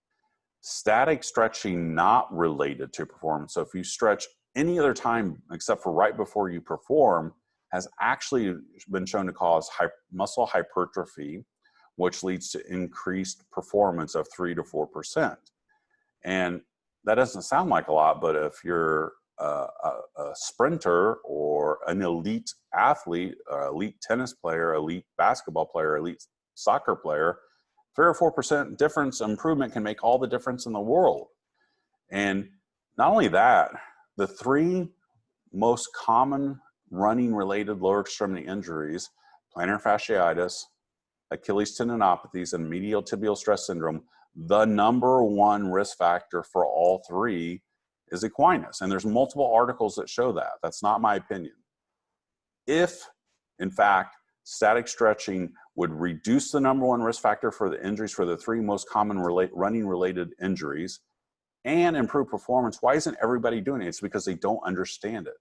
S1: Static stretching not related to performance, so if you stretch any other time except for right before you perform, has actually been shown to cause muscle hypertrophy, which leads to increased performance of 3 to 4%. And that doesn't sound like a lot, but if you're a sprinter or an elite athlete, elite tennis player, elite basketball player, elite soccer player, 3 or 4% difference improvement can make all the difference in the world. And not only that, the 3 most common running related lower extremity injuries, plantar fasciitis, Achilles tendinopathies, and medial tibial stress syndrome, the #1 risk factor for all 3 is equinus. And there's multiple articles that show that. That's not my opinion. If, in fact, static stretching would reduce the #1 risk factor for the injuries for the 3 most common running related injuries and improve performance, why isn't everybody doing it? It's because they don't understand it.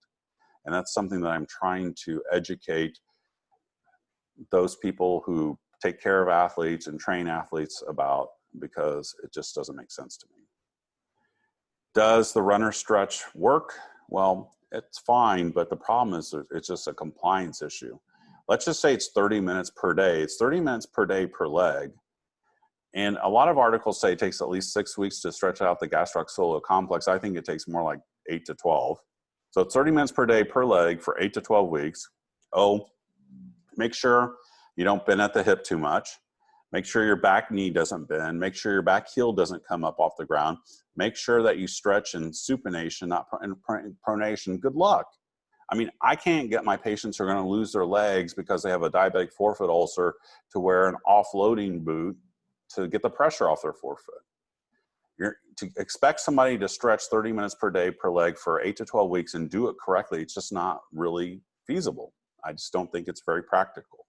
S1: And that's something that I'm trying to educate those people who take care of athletes and train athletes about, because it just doesn't make sense to me. Does the runner stretch work? Well, it's fine, but the problem is it's just a compliance issue. Let's just say it's 30 minutes per day. It's 30 minutes per day per leg. And a lot of articles say it takes at least 6 weeks to stretch out the gastroaxillary complex. I think it takes more like 8 to 12. So it's 30 minutes per day per leg for 8 to 12 weeks. Make sure you don't bend at the hip too much. Make sure your back knee doesn't bend. Make sure your back heel doesn't come up off the ground. Make sure that you stretch in supination, not in pronation. Good luck. I mean, I can't get my patients who are going to lose their legs because they have a diabetic forefoot ulcer to wear an offloading boot to get the pressure off their forefoot. To expect somebody to stretch 30 minutes per day per leg for 8 to 12 weeks and do it correctly, it's just not really feasible. I just don't think it's very practical.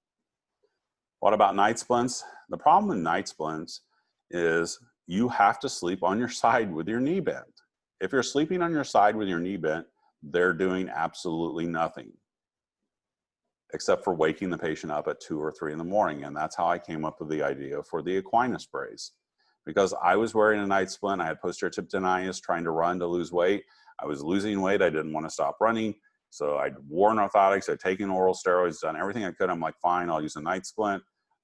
S1: What about night splints? The problem with night splints is you have to sleep on your side with your knee bent. If you're sleeping on your side with your knee bent, they're doing absolutely nothing except for waking the patient up at 2 or 3 in the morning. And that's how I came up with the idea for the Equinus Brace. Because I was wearing a night splint, I had posterior tib tendinitis, trying to run to lose weight. I was losing weight, I didn't want to stop running. So I'd worn orthotics, I'd taken oral steroids, done everything I could. I'm like, fine, I'll use a night splint.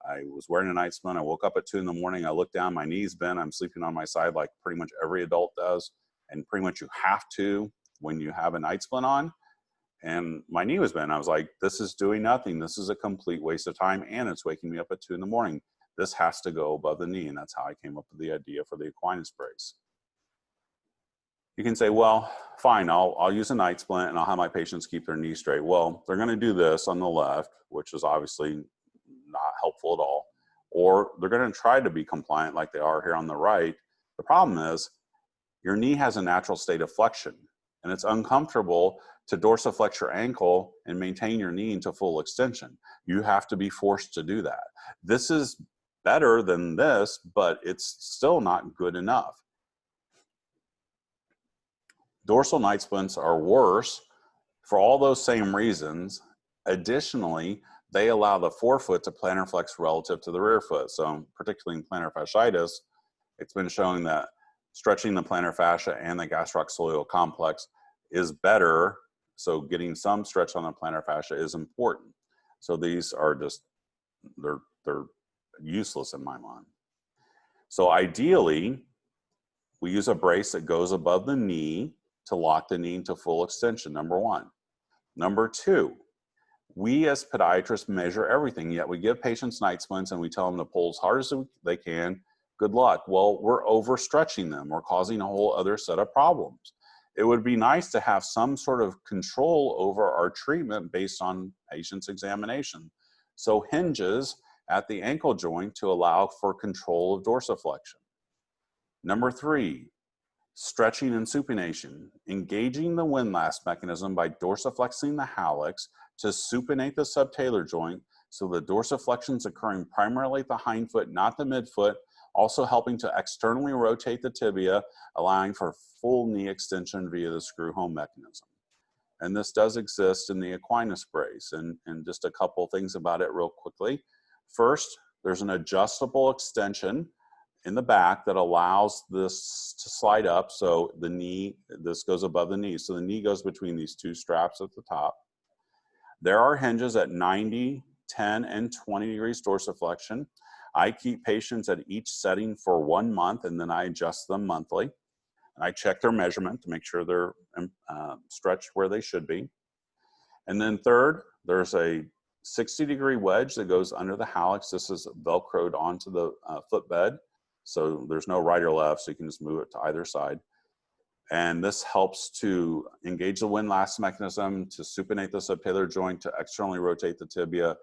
S1: I was wearing a night splint. I woke up at 2 in the morning. I looked down, my knee's bent. I'm sleeping on my side like pretty much every adult does. And pretty much you have to when you have a night splint on. And my knee was bent. I was like, this is doing nothing. This is a complete waste of time. And it's waking me up at 2 in the morning. This has to go above the knee. And that's how I came up with the idea for the Equinus Brace. You can say, well, fine, I'll use a night splint and I'll have my patients keep their knee straight. Well, they're going to do this on the left, which is obviously not helpful at all. Or they're going to try to be compliant like they are here on the right. The problem is your knee has a natural state of flexion, and it's uncomfortable to dorsiflex your ankle and maintain your knee into full extension. You have to be forced to do that. This is better than this, but it's still not good enough. Dorsal night splints are worse For all those same reasons, additionally, they allow the forefoot to plantar flex relative to the rear foot. So particularly in plantar fasciitis, it's been shown that stretching the plantar fascia and the gastrococceleal complex is better. So getting some stretch on the plantar fascia is important. So these are just, they're useless in my mind. So ideally, we use a brace that goes above the knee to lock the knee into full extension, number one. Number two, we as podiatrists measure everything, yet we give patients night splints and we tell them to pull as hard as they can. Good luck. Well, we're overstretching them. We're causing a whole other set of problems. It would be nice to have some sort of control over our treatment based on patient's examination. So hinges at the ankle joint to allow for control of dorsiflexion. Number three, stretching and supination, engaging the windlass mechanism by dorsiflexing the hallux to supinate the subtalar joint so the dorsiflexion is occurring primarily at the hindfoot, not the midfoot, also helping to externally rotate the tibia, allowing for full knee extension via the screw home mechanism. And this does exist in the Equinus Brace, and just a couple things about it real quickly. First, there's an adjustable extension in the back that allows this to slide up, so the knee, this goes above the knee. So the knee goes between these two straps at the top. There are hinges at 90, 10, and 20 degrees dorsiflexion. I keep patients at each setting for 1 month, and then I adjust them monthly. And I check their measurement to make sure they're stretched where they should be. And then third, there's a 60-degree wedge that goes under the hallux. This is Velcroed onto the footbed. So there's no right or left, so you can just move it to either side. And this helps to engage the windlass mechanism, to supinate the subtalar joint, to externally rotate the tibia,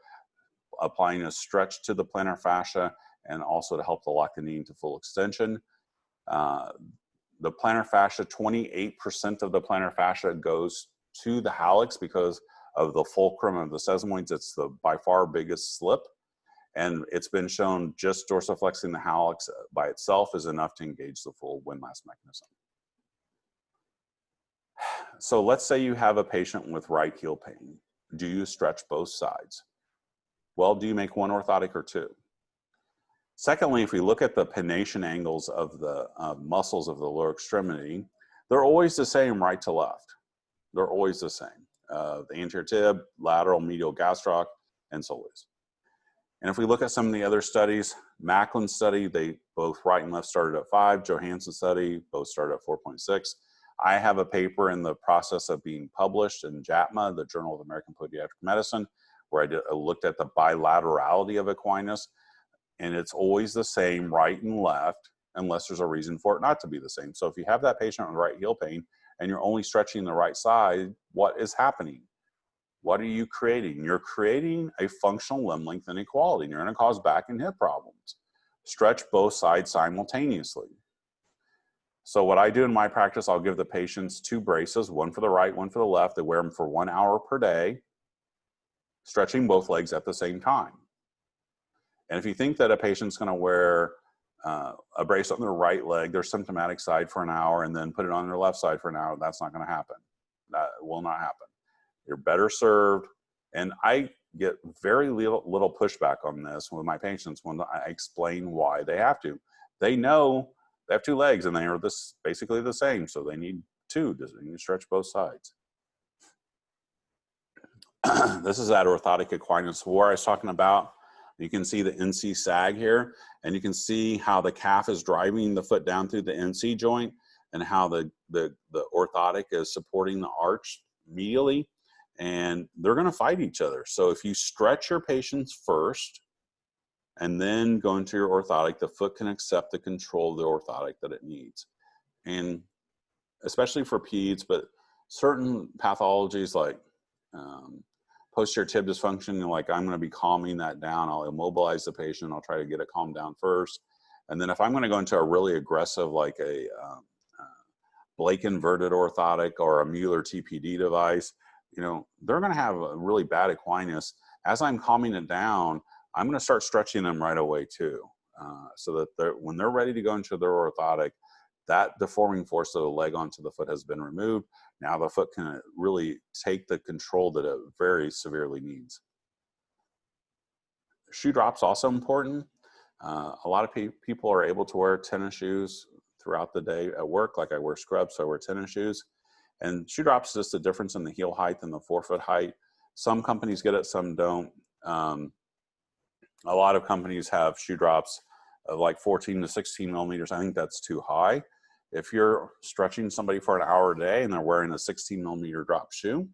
S1: applying a stretch to the plantar fascia, and also to help to lock the knee into full extension. The plantar fascia, 28% of the plantar fascia goes to the hallux because of the fulcrum of the sesamoids. It's the by far biggest slip. And it's been shown just dorsiflexing the hallux by itself is enough to engage the full windlass mechanism. So let's say you have a patient with right heel pain. Do you stretch both sides? Well, do you make one orthotic or two? Secondly, if we look at the pennation angles of the muscles of the lower extremity, they're always the same right to left. They're always the same. The anterior tib, lateral, medial gastroc, and soleus. And if we look at some of the other studies, Macklin's study, they both right and left started at 5. Johansson's study, both started at 4.6. I have a paper in the process of being published in JAPMA, the Journal of American Podiatric Medicine, where I looked at the bilaterality of Equinus, and it's always the same right and left, unless there's a reason for it not to be the same. So if you have that patient with right heel pain, and you're only stretching the right side, what is happening? What are you creating? You're creating a functional limb length inequality, and you're going to cause back and hip problems. Stretch both sides simultaneously. So what I do in my practice, I'll give the patients 2 braces, one for the right, one for the left. They wear them for 1 hour per day, stretching both legs at the same time. And if you think that a patient's going to wear a brace on their right leg, their symptomatic side for an hour, and then put it on their left side for an hour, that's not going to happen. That will not happen. You're better served. And I get very little pushback on this with my patients when I explain why they have to. They know they have 2 legs and they are basically the same, so they need 2. They need to stretch both sides. This is that orthotic Equinus where I was talking about. You can see the NC sag here, and you can see how the calf is driving the foot down through the NC joint, and how the orthotic is supporting the arch medially, and they're going to fight each other. So if you stretch your patients first and then go into your orthotic, the foot can accept the control of the orthotic that it needs. And especially for peds, but certain pathologies like posterior tib dysfunction, like I'm going to be calming that down. I'll immobilize the patient. I'll try to get it calmed down first. And then if I'm going to go into a really aggressive, like a Blake inverted orthotic or a Mueller TPD device, you know, they're going to have a really bad Equinus. As I'm calming it down, I'm going to start stretching them right away too. So that when they're ready to go into their orthotic, that deforming force of the leg onto the foot has been removed. Now the foot can really take the control that it very severely needs. Shoe drop's also important. A lot of people are able to wear tennis shoes throughout the day at work. Like I wear scrubs, so I wear tennis shoes. And shoe drops is just the difference in the heel height and the forefoot height. Some companies get it, some don't. A lot of companies have shoe drops of like 14 to 16 millimeters. I think that's too high. If you're stretching somebody for an hour a day and they're wearing a 16 millimeter drop shoe,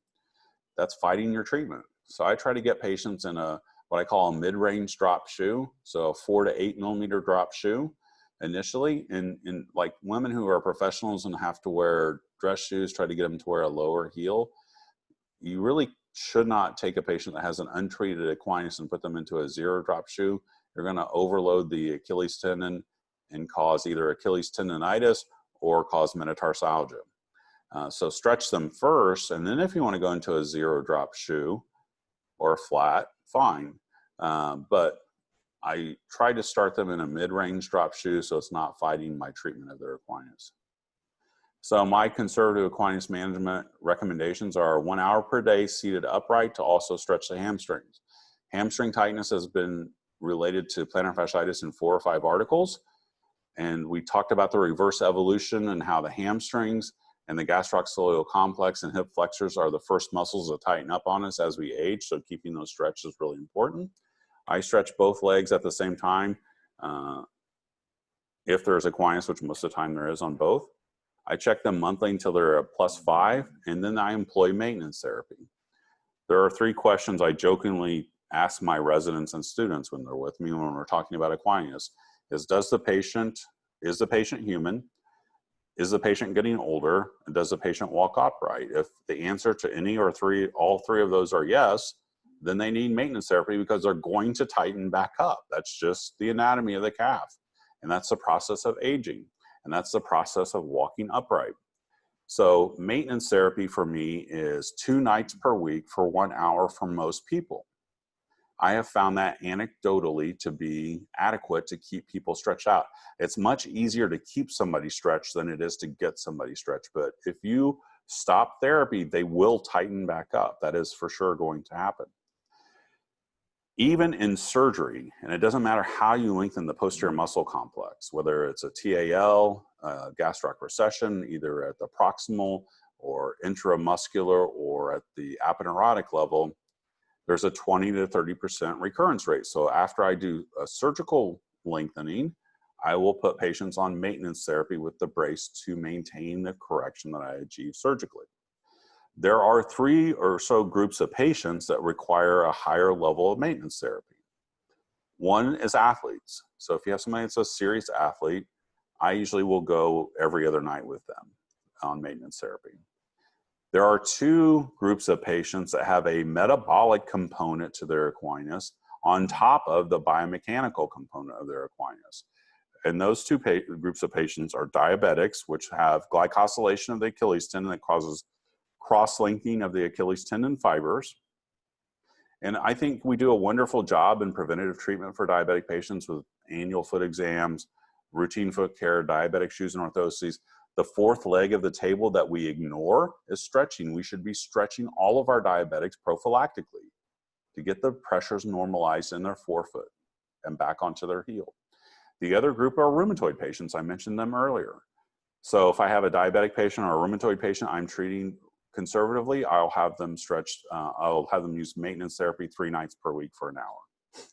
S1: that's fighting your treatment. So I try to get patients in what I call a mid-range drop shoe. So a 4 to 8 millimeter drop shoe initially. And like women who are professionals and have to wear dress shoes, try to get them to wear a lower heel. You really should not take a patient that has an untreated equinus and put them into a zero drop shoe. You're going to overload the Achilles tendon and cause either Achilles tendonitis or cause metatarsalgia. So stretch them first, and then if you want to go into a zero drop shoe or flat, fine. But I try to start them in a mid-range drop shoe so it's not fighting my treatment of their equinus. So my conservative equinus management recommendations are 1 hour per day seated upright to also stretch the hamstrings. Hamstring tightness has been related to plantar fasciitis in 4 or 5 articles. And we talked about the reverse evolution and how the hamstrings and the gastroaxilleal complex and hip flexors are the first muscles that tighten up on us as we age. So keeping those stretched is really important. I stretch both legs at the same time. If there's equinus, which most of the time there is on both. I check them monthly until they're a +5, and then I employ maintenance therapy. There are 3 questions I jokingly ask my residents and students when they're with me when we're talking about equinus. Is the patient human? Is the patient getting older? And does the patient walk upright? If the answer to any or all three of those are yes, then they need maintenance therapy because they're going to tighten back up. That's just the anatomy of the calf. And that's the process of aging. And that's the process of walking upright. So maintenance therapy for me is 2 nights per week for 1 hour for most people. I have found that anecdotally to be adequate to keep people stretched out. It's much easier to keep somebody stretched than it is to get somebody stretched. But if you stop therapy, they will tighten back up. That is for sure going to happen. Even in surgery, and it doesn't matter how you lengthen the posterior muscle complex, whether it's a TAL, gastric recession, either at the proximal or intramuscular or at the aponeurotic level, there's a 20 to 30% recurrence rate. So after I do a surgical lengthening, I will put patients on maintenance therapy with the brace to maintain the correction that I achieved surgically. There are 3 or so groups of patients that require a higher level of maintenance therapy. One is athletes. So if you have somebody that's a serious athlete, I usually will go every other night with them on maintenance therapy. There are 2 groups of patients that have a metabolic component to their equinus on top of the biomechanical component of their equinus. And those 2 groups of patients are diabetics, which have glycosylation of the Achilles tendon that causes cross-linking of the Achilles tendon fibers. And I think we do a wonderful job in preventative treatment for diabetic patients with annual foot exams, routine foot care, diabetic shoes and orthoses. The 4th leg of the table that we ignore is stretching. We should be stretching all of our diabetics prophylactically to get the pressures normalized in their forefoot and back onto their heel. The other group are rheumatoid patients. I mentioned them earlier. So if I have a diabetic patient or a rheumatoid patient I'm treating conservatively, I'll have them stretched. I'll have them use maintenance therapy 3 nights per week for an hour.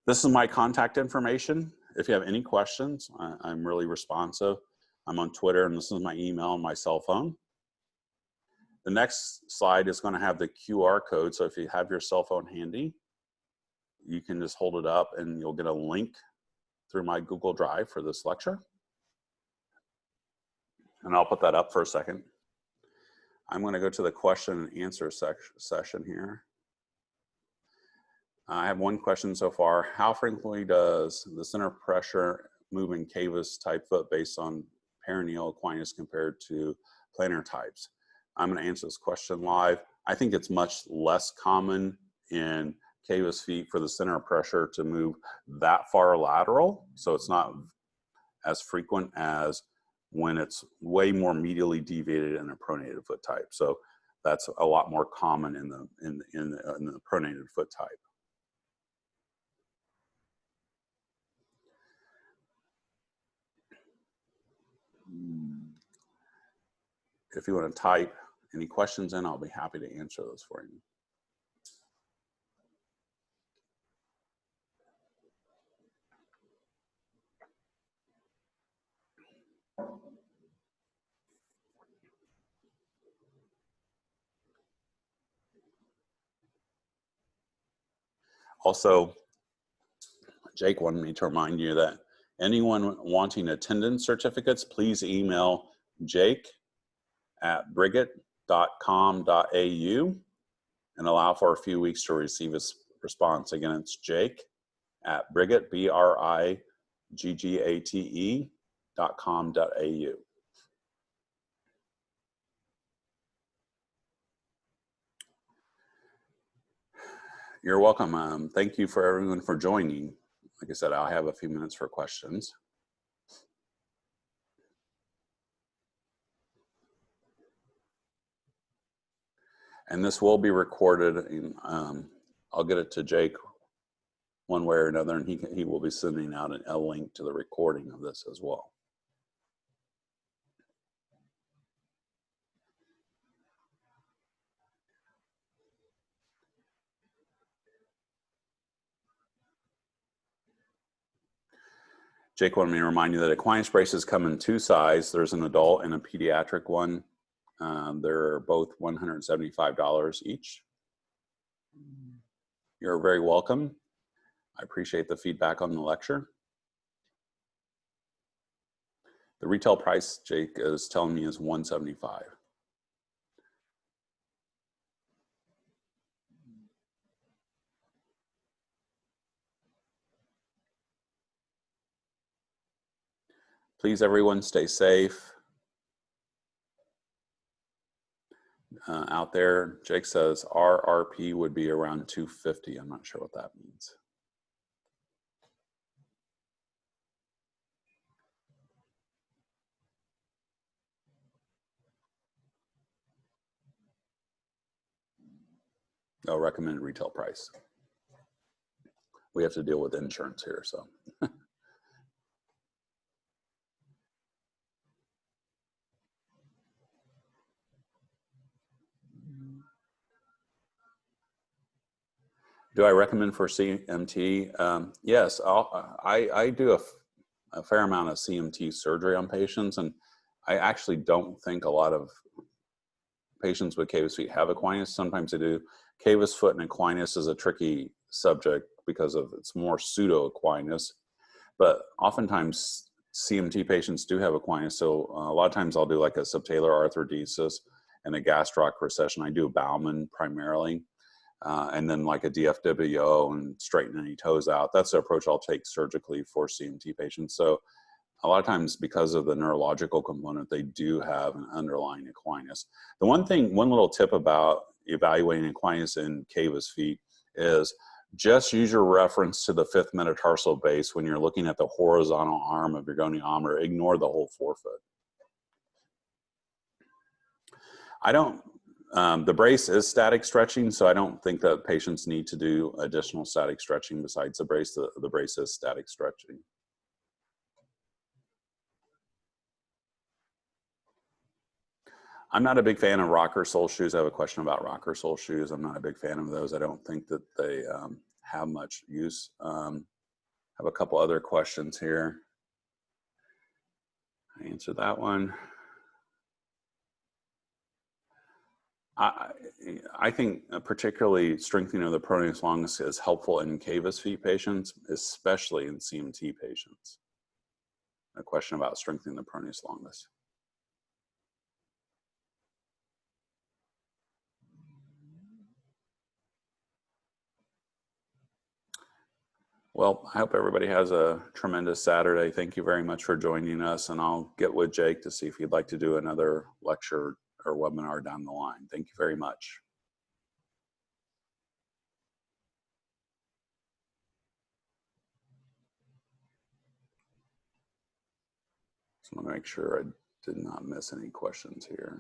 S1: This is my contact information. If you have any questions, I'm really responsive. I'm on Twitter, and this is my email and my cell phone. The next slide is going to have the QR code. So if you have your cell phone handy, you can just hold it up and you'll get a link through my Google Drive for this lecture. And I'll put that up for a second. I'm going to go to the question and answer session here. I have one question so far. How frequently does the center of pressure move in cavus type foot based on perineal equinus compared to plantar types? I'm going to answer this question live. I think it's much less common in cavus feet for the center of pressure to move that far lateral. So it's not as frequent as when it's way more medially deviated in a pronated foot type. So that's a lot more common in the pronated foot type. If you want to type any questions in, I'll be happy to answer those for you. Also, Jake wanted me to remind you that anyone wanting attendance certificates, please email jake@brigitte.com.au and allow for a few weeks to receive a response. Again, it's jake@brigitte, BRIGGATE.com.au. You're welcome. Thank you for everyone for joining. Like I said, I'll have a few minutes for questions. And this will be recorded. I'll get it to Jake one way or another, and he will be sending out a link to the recording of this as well. Jake wanted me to remind you that Equinus braces come in two sizes. There's an adult and a pediatric one. They're both $175 each. You're very welcome. I appreciate the feedback on the lecture. The retail price, Jake is telling me, is $175. Please, everyone, stay safe out there. Jake says RRP would be around 250. I'm not sure what that means. No, recommended retail price. We have to deal with insurance here, so. Do I recommend for CMT? Yes, I do a fair amount of CMT surgery on patients, and I actually don't think a lot of patients with cavus feet have Equinus. Sometimes they do. Cavus foot and Equinus is a tricky subject because of it's more pseudo Equinus, but oftentimes CMT patients do have Equinus. So a lot of times I'll do like a subtalar arthrodesis and a gastroc recession. I do a Baumann primarily. And then like a DFWO and straighten any toes out. That's the approach I'll take surgically for CMT patients. So a lot of times because of the neurological component, they do have an underlying Equinus. The one little tip about evaluating Equinus in cavus feet is just use your reference to the fifth metatarsal base when you're looking at the horizontal arm of your goniometer. Ignore the whole forefoot. The brace is static stretching, so I don't think that patients need to do additional static stretching besides the brace. The brace is static stretching. I'm not a big fan of rocker sole shoes. I have a question about rocker sole shoes. I'm not a big fan of those. I don't think that they have much use. I have a couple other questions here. I answered that one. I think particularly strengthening of the pronatus longus is helpful in cavus feet patients, especially in CMT patients. A question about strengthening the pronatus longus. Well, I hope everybody has a tremendous Saturday. Thank you very much for joining us, and I'll get with Jake to see if he'd like to do another lecture or webinar down the line. Thank you very much. Just want to make sure I did not miss any questions here.